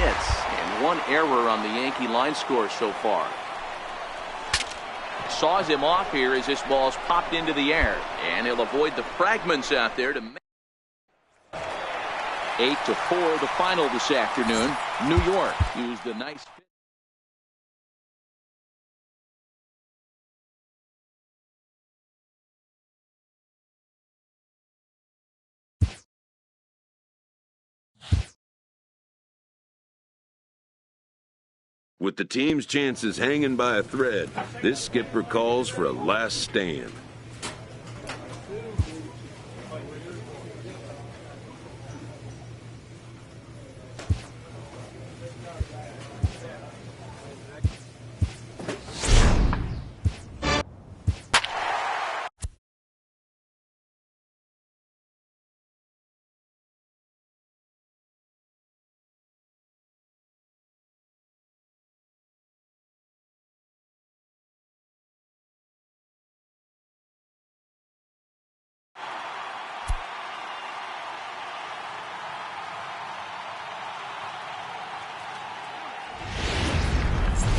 hits, and 1 error on the Yankee line score so far. Saws him off here as this ball's popped into the air, and he'll avoid the fragments out there to make 8-4 the final this afternoon. New York used a nice pitch.
With the team's chances hanging by a thread, this skipper calls for a last stand.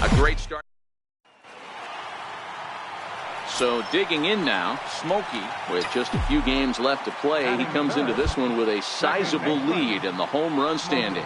A great start. So digging in now, Smokey, with just a few games left to play, he comes into this one with a sizable lead in the home run standings.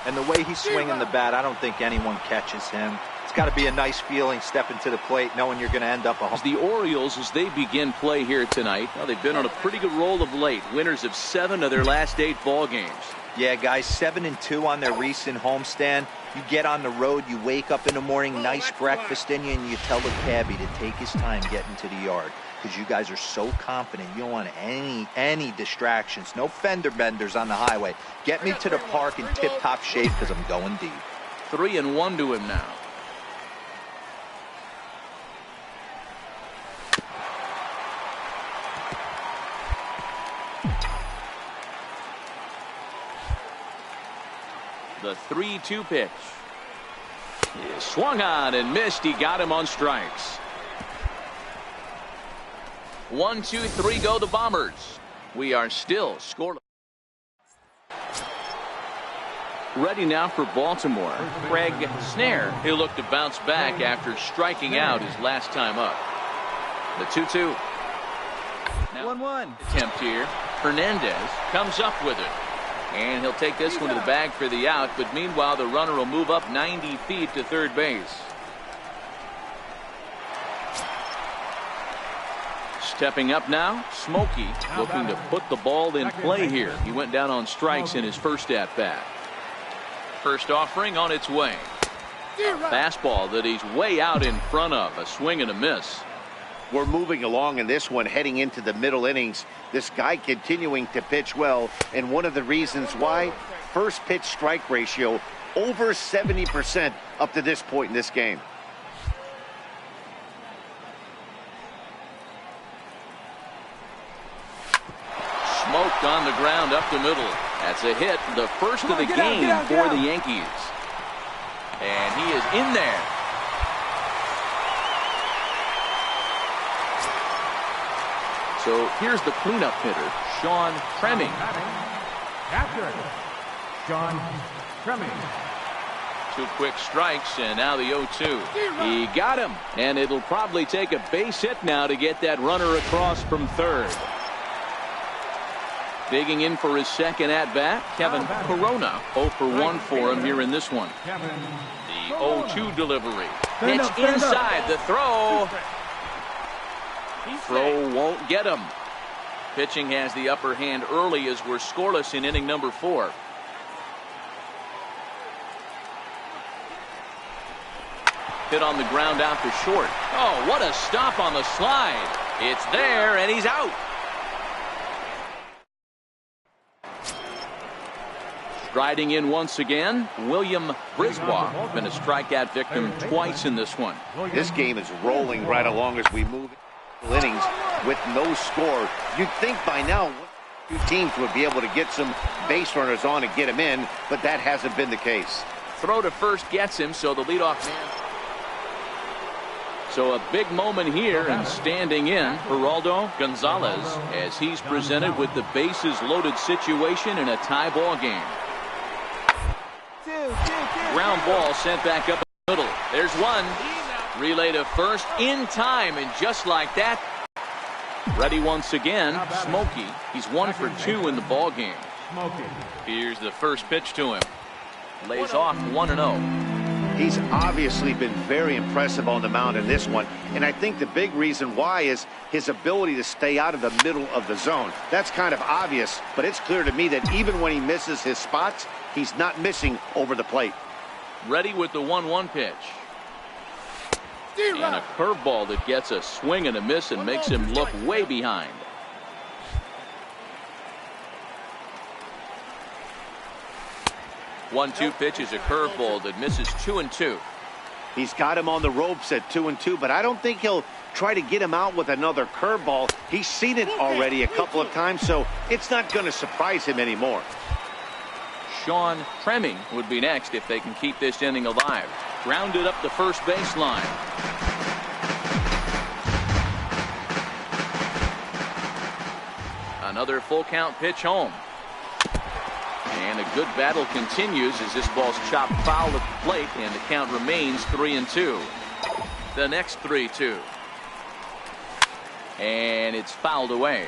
And the way he's swinging the bat, I don't think anyone catches him. It's got to be a nice feeling stepping to the plate knowing you're going to end up a home.
The Orioles, as they begin play here tonight, well, they've been on a pretty good roll of late. Winners of 7 of their last 8 ball games.
Yeah, guys, 7-2 on their recent homestand. You get on the road, you wake up in the morning, nice breakfast in you, and you tell the cabbie to take his time getting to the yard. Because you guys are so confident. You don't want any distractions. No fender benders on the highway. Get me to the park in tip-top shape because I'm going deep.
3-1 to him now. The 3-2 pitch. He swung on and missed. He got him on strikes. 1-2-3 go the Bombers. We are still scoreless. Ready now for Baltimore. Craig Snare. He'll look to bounce back after striking out his last time up. The 2-2.
1-1.
Attempt here. Hernandez comes up with it. And he'll take this one to the bag for the out. But meanwhile, the runner will move up 90 feet to third base. Stepping up now, Smokey looking to put the ball in play here. He went down on strikes in his first at-bat. First offering on its way. Fastball that he's way out in front of. A swing and a miss.
We're moving along in this one, heading into the middle innings. This guy continuing to pitch well, and one of the reasons why, first pitch strike ratio over 70% up to this point in this game.
Smoked on the ground up the middle. That's a hit, the first of the game for the Yankees. And he is in there. So here's the cleanup hitter, Sean Tremming.
Captured. Sean Tremming.
2 quick strikes, and now the 0-2. He got him, and it'll probably take a base hit now to get that runner across from third. Digging in for his second at-bat, Kevin Corona. 0 for 1 for him here in this one. The 0-2 delivery. Pitch inside, the throw. Throw won't get him. Pitching has the upper hand early as we're scoreless in inning number 4. Hit on the ground out to short. Oh, what a stop on the slide. It's there, and he's out. Striding in once again, William Brisbois. Been a strikeout victim twice in this one.
This game is rolling right along as we move innings with no score. You'd think by now two teams would be able to get some base runners on and get him in, but that hasn't been the case.
Throw to first gets him, so the leadoff man. So a big moment here, and standing in, Geraldo Gonzalez, as he's presented with the bases loaded situation in a tie ball game. Ground ball sent back up the middle. There's one. Relay to first in time, and just like that, ready once again, Smokey. He's 1 for 2 in the ball game. Here's the first pitch to him. Lays off 1-0.
He's obviously been very impressive on the mound in this one, and I think the big reason why is his ability to stay out of the middle of the zone. That's kind of obvious, but it's clear to me that even when he misses his spots, he's not missing over the plate.
Ready with the 1-1 pitch. And a curveball that gets a swing and a miss and makes him look way behind. One-two pitch is a curveball that misses 2-2.
He's got him on the ropes at 2-2, but I don't think he'll try to get him out with another curveball. He's seen it already a couple of times, so it's not going to surprise him anymore.
Sean Tremming would be next if they can keep this inning alive. Grounded up the first baseline. Another full count pitch home. And a good battle continues as this ball's chopped foul at the plate, and the count remains 3-2. The next 3-2. And it's fouled away.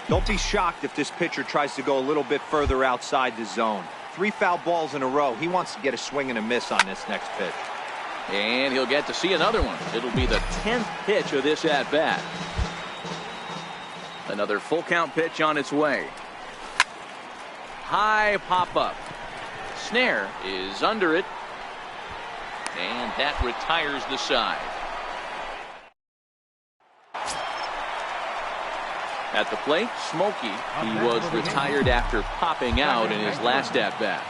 Don't be shocked if this pitcher tries to go a little bit further outside the zone. 3 foul balls in a row. He wants to get a swing and a miss on this next pitch.
And he'll get to see another one. It'll be the 10th pitch of this at-bat. Another full count pitch on its way. High pop-up. Snare is under it. And that retires the side. At the plate, Smokey. He was retired after popping out in his last at-bat.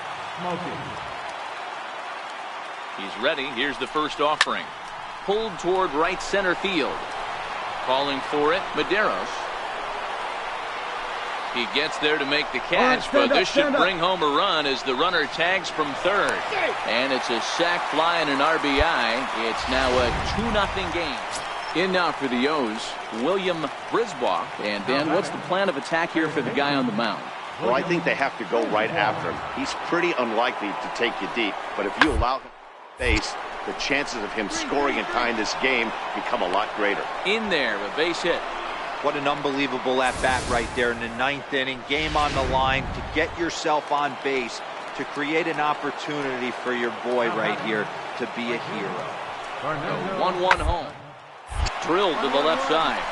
He's ready. Here's the first offering. Pulled toward right center field. Calling for it, Medeiros. He gets there to make the catch, but this should bring home a run as the runner tags from third. And it's a sac fly and an RBI. It's now a 2-0 game. In now for the O's, William Brisbois. And Ben, what's the plan of attack here for the guy on the mound?
Well, I think they have to go right after him. He's pretty unlikely to take you deep, but if you allow him to base, the chances of him scoring and tying this game become a lot greater.
In there, a base hit.
What an unbelievable at-bat right there in the 9th inning. Game on the line to get yourself on base, to create an opportunity for your boy right here to be a hero.
1-1 home. Drilled to the left side.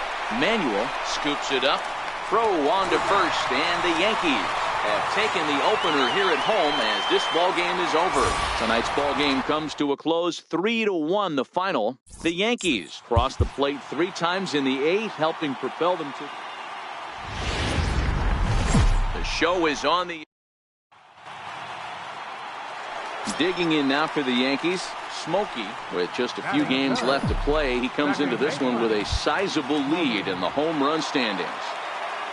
Manuel scoops it up. Throw on to first, and the Yankees have taken the opener here at home as this ball game is over. Tonight's ball game comes to a close, 3-1 the final. The Yankees cross the plate 3 times in the 8th, helping propel them to... The show is on the... Digging in now for the Yankees, Smokey, with just a few games left to play. He comes into this one with a sizable lead in the home run standings.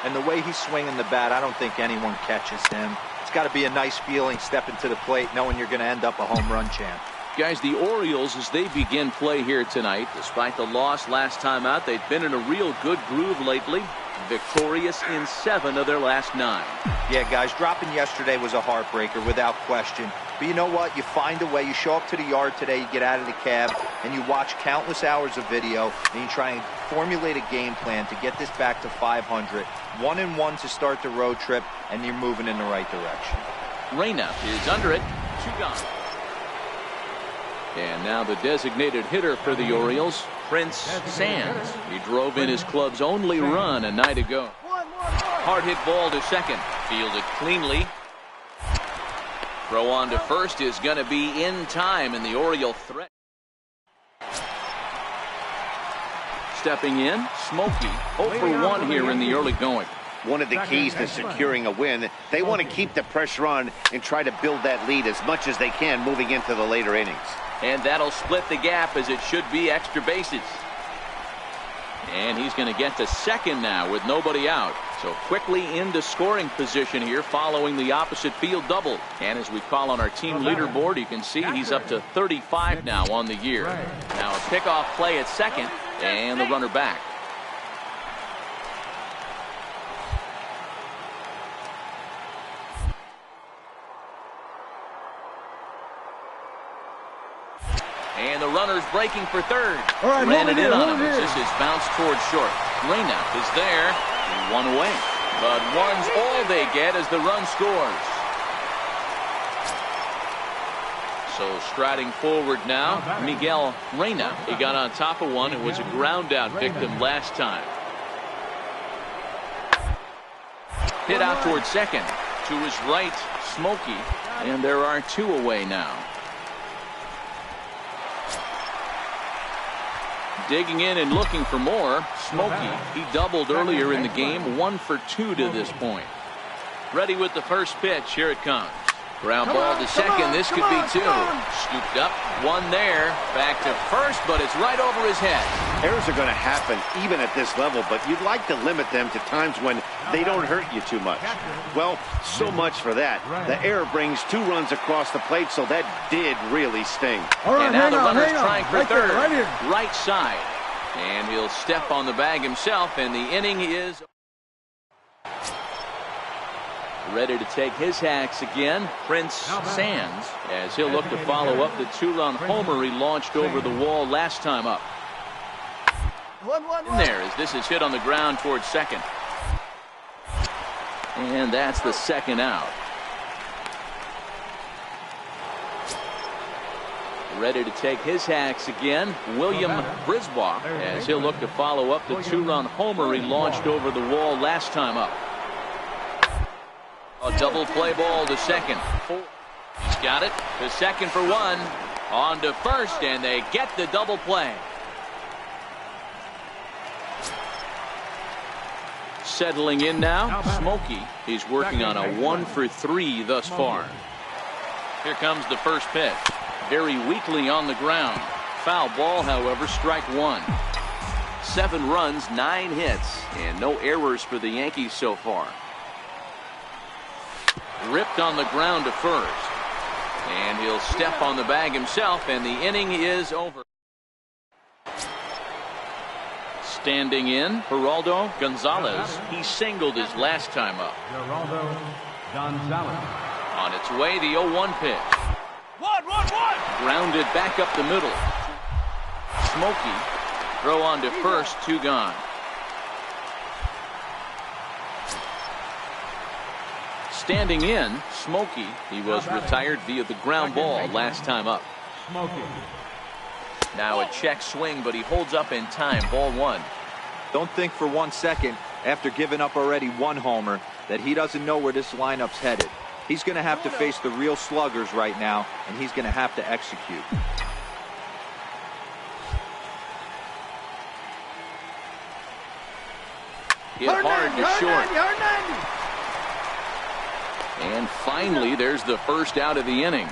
And the way he's swinging the bat, I don't think anyone catches him. It's got to be a nice feeling stepping to the plate knowing you're going to end up a home run champ.
Guys, the Orioles, as they begin play here tonight, despite the loss last time out, they've been in a real good groove lately. Victorious in 7 of their last 9.
Yeah, guys, dropping yesterday was a heartbreaker without question. But you know what? You find a way. You show up to the yard today, you get out of the cab, and you watch countless hours of video, and you try and formulate a game plan to get this back to 500. 1-1 to start the road trip, and you're moving in the right direction.
Reyna is under it. 2 gone. And now the designated hitter for the Orioles, Prince Sands. He drove in his club's only run a night ago. Hard hit ball to second. Fielded cleanly. Throw on to first is going to be in time, and the Oriole threat. Stepping in, Smokey, 0 for 1 here in the early going.
One of the keys to securing a win, they want to keep the pressure on and try to build that lead as much as they can moving into the later innings.
And that'll split the gap, as it should be extra bases. And he's going to get to second now with nobody out. So quickly into scoring position here following the opposite field double. And as we call on our team leaderboard, you can see he's up to 35 now on the year. Now a pickoff play at second, and the runner back. And the runner's breaking for third. Ran it in on him. This is bounced towards short. Reyna is there. 1 away. But 1's all they get as the run scores. So striding forward now, Miguel Reyna. He got on top of one. It was a ground out victim last time. Hit out towards second. To his right, Smokey. And there are 2 away now. Digging in and looking for more. Smokey, he doubled earlier in the game. 1 for 2 to this point. Ready with the first pitch. Here it comes. Ground ball to second. This could be 2. Scooped up. 1 there. Back to first, but it's right over his head.
Errors are going to happen even at this level, but you'd like to limit them to times when they don't hurt you too much. Well, so much for that. The error brings 2 runs across the plate, so that did really sting.
And now the runner's trying for third. Right side. And he'll step on the bag himself, and the inning is ready to take his hacks again. Prince Sands, as he'll look to follow up the 2-run homer he launched over the wall last time up. In there as this is hit on the ground towards second. And that's the second out. Ready to take his hacks again, William Brisbois, as he'll look to follow up the 2-run homer he launched over the wall last time up. A double play ball to second. He's got it to second for 1. On to first, and they get the double play. Settling in now, Smokey. He's working on a 1 for 3 thus far. Here comes the first pitch. Very weakly on the ground. Foul ball, however, strike 1. 7 runs, 9 hits, and no errors for the Yankees so far. Ripped on the ground to first. And he'll step on the bag himself, and the inning is over. Standing in, Geraldo Gonzalez. He singled his last time up.
Geraldo Gonzalez.
On its way, the 0-1 pitch. Grounded back up the middle. Smokey, throw on to first, 2 gone. Standing in, Smokey. He was retired via the ground ball last time up.
Smokey.
Now a check swing, but he holds up in time. Ball 1.
Don't think for 1 second, after giving up already 1 homer, that he doesn't know where this lineup's headed. He's going to have to face the real sluggers right now, and he's going to have to execute.
Hit hard to short. And finally, there's the first out of the inning.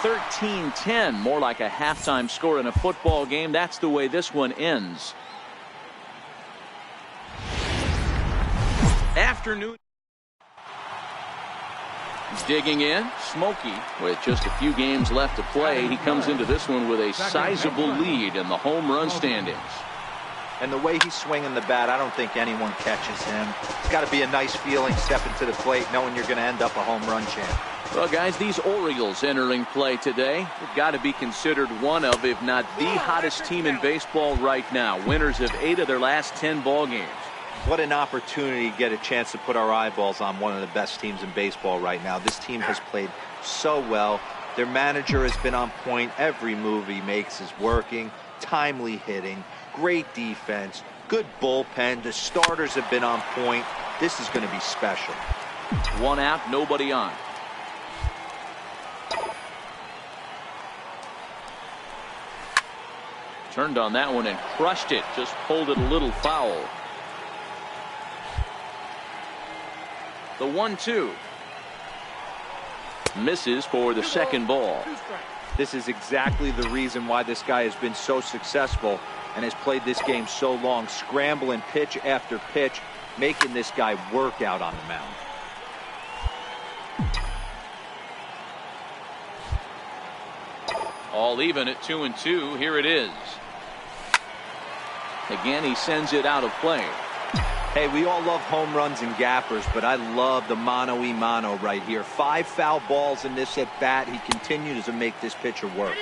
13-10, more like a halftime score in a football game. That's the way this one ends. Afternoon. Digging in, Smokey. With just a few games left to play, he comes into this one with a sizable lead in the home run standings.
And the way he's swinging the bat, I don't think anyone catches him. It's got to be a nice feeling stepping to the plate knowing you're going to end up a home run champ.
Well, guys, these Orioles entering play today have got to be considered one of, if not the hottest team in baseball right now. Winners of 8 of their last 10 ball games.
What an opportunity to get a chance to put our eyeballs on one of the best teams in baseball right now. This team has played so well. Their manager has been on point. Every move he makes is working. Timely hitting. Great defense. Good bullpen. The starters have been on point. This is going to be special.
1 out, nobody on. Turned on that one and crushed it. Just pulled it a little foul. The 1-2. Misses for the second ball.
This is exactly the reason why this guy has been so successful and has played this game so long. Scrambling pitch after pitch, making this guy work out on the mound.
All even at 2-2. Here it is. Again, he sends it out of play.
Hey, we all love home runs and gappers, but I love the mano-y-mano right here. 5 foul balls in this at-bat. He continues to make this pitcher work.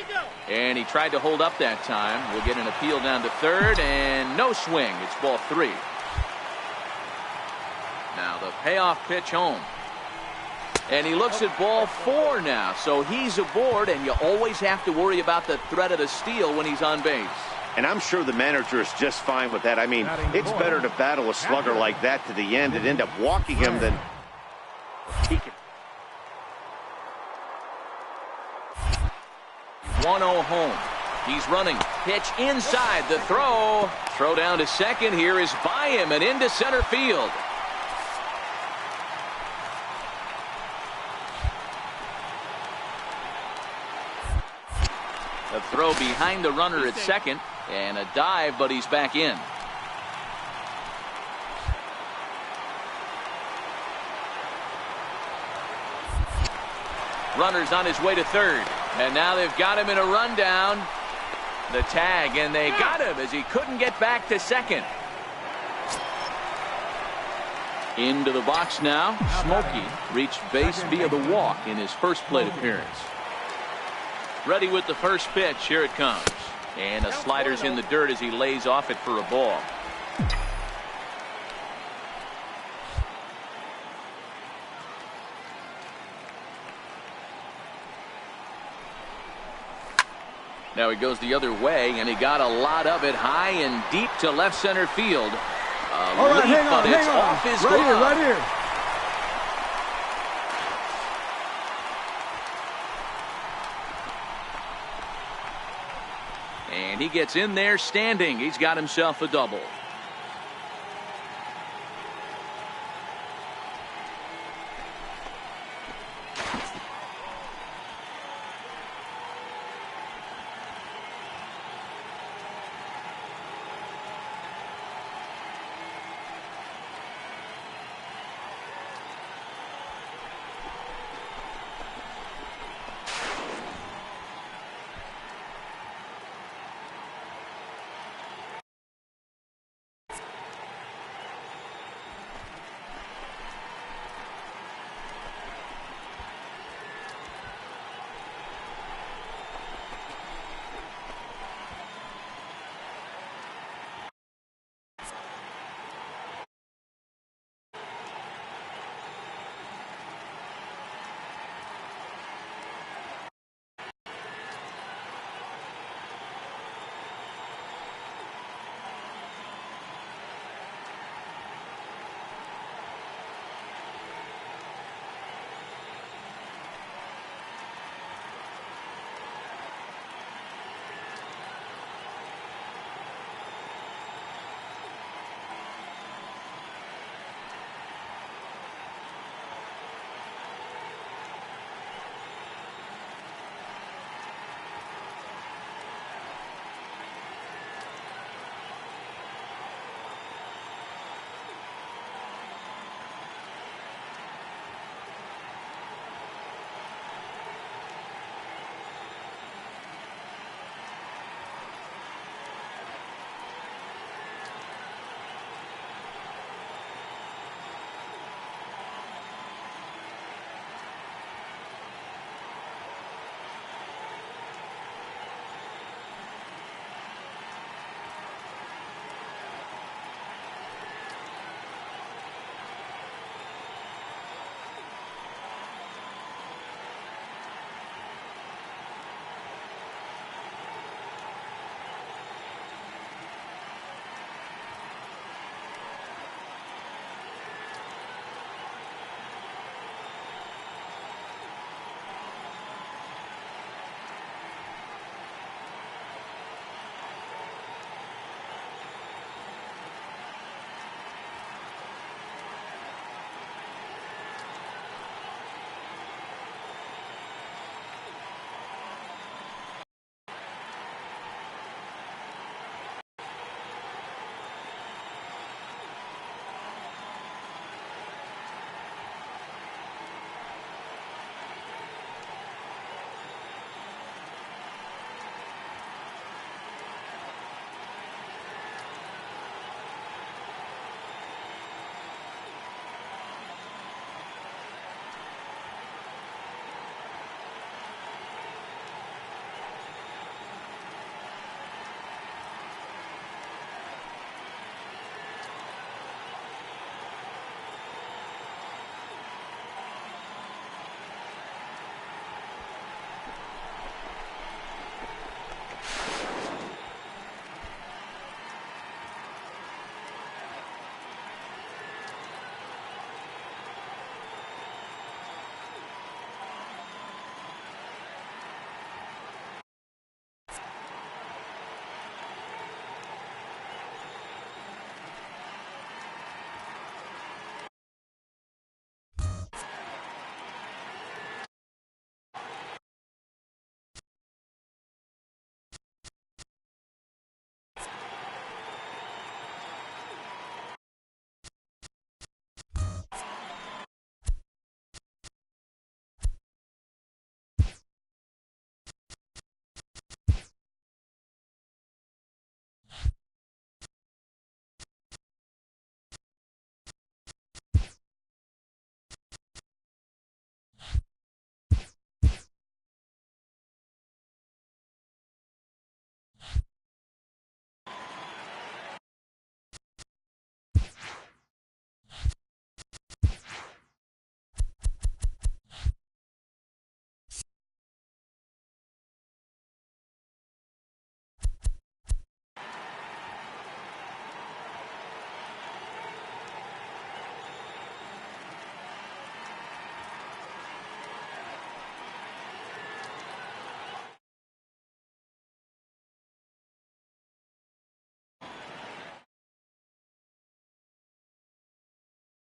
And he tried to hold up that time. We'll get an appeal down to third, and no swing. It's ball 3. Now the payoff pitch home. And he looks at ball 4 now, so he's aboard, and you always have to worry about the threat of the steal when he's on base.
And I'm sure the manager is just fine with that. I mean, it's better to battle a slugger like that to the end and end up walking him than he can.
1-0 home. He's running. Pitch inside. The throw. Throw down to second. Here is by him and into center field. The throw behind the runner at second. And a dive, but he's back in. Runner's on his way to third. And now they've got him in a rundown. The tag, and they got him as he couldn't get back to second. Into the box now. Smokey reached base via the walk in his first plate appearance. Ready with the first pitch. Here it comes. And a slider's in the dirt as he lays off it for a ball. Now he goes the other way, and he got a lot of it high and deep to left center field. But it's off his glove.
Right here.
And he gets in there standing. He's got himself a double.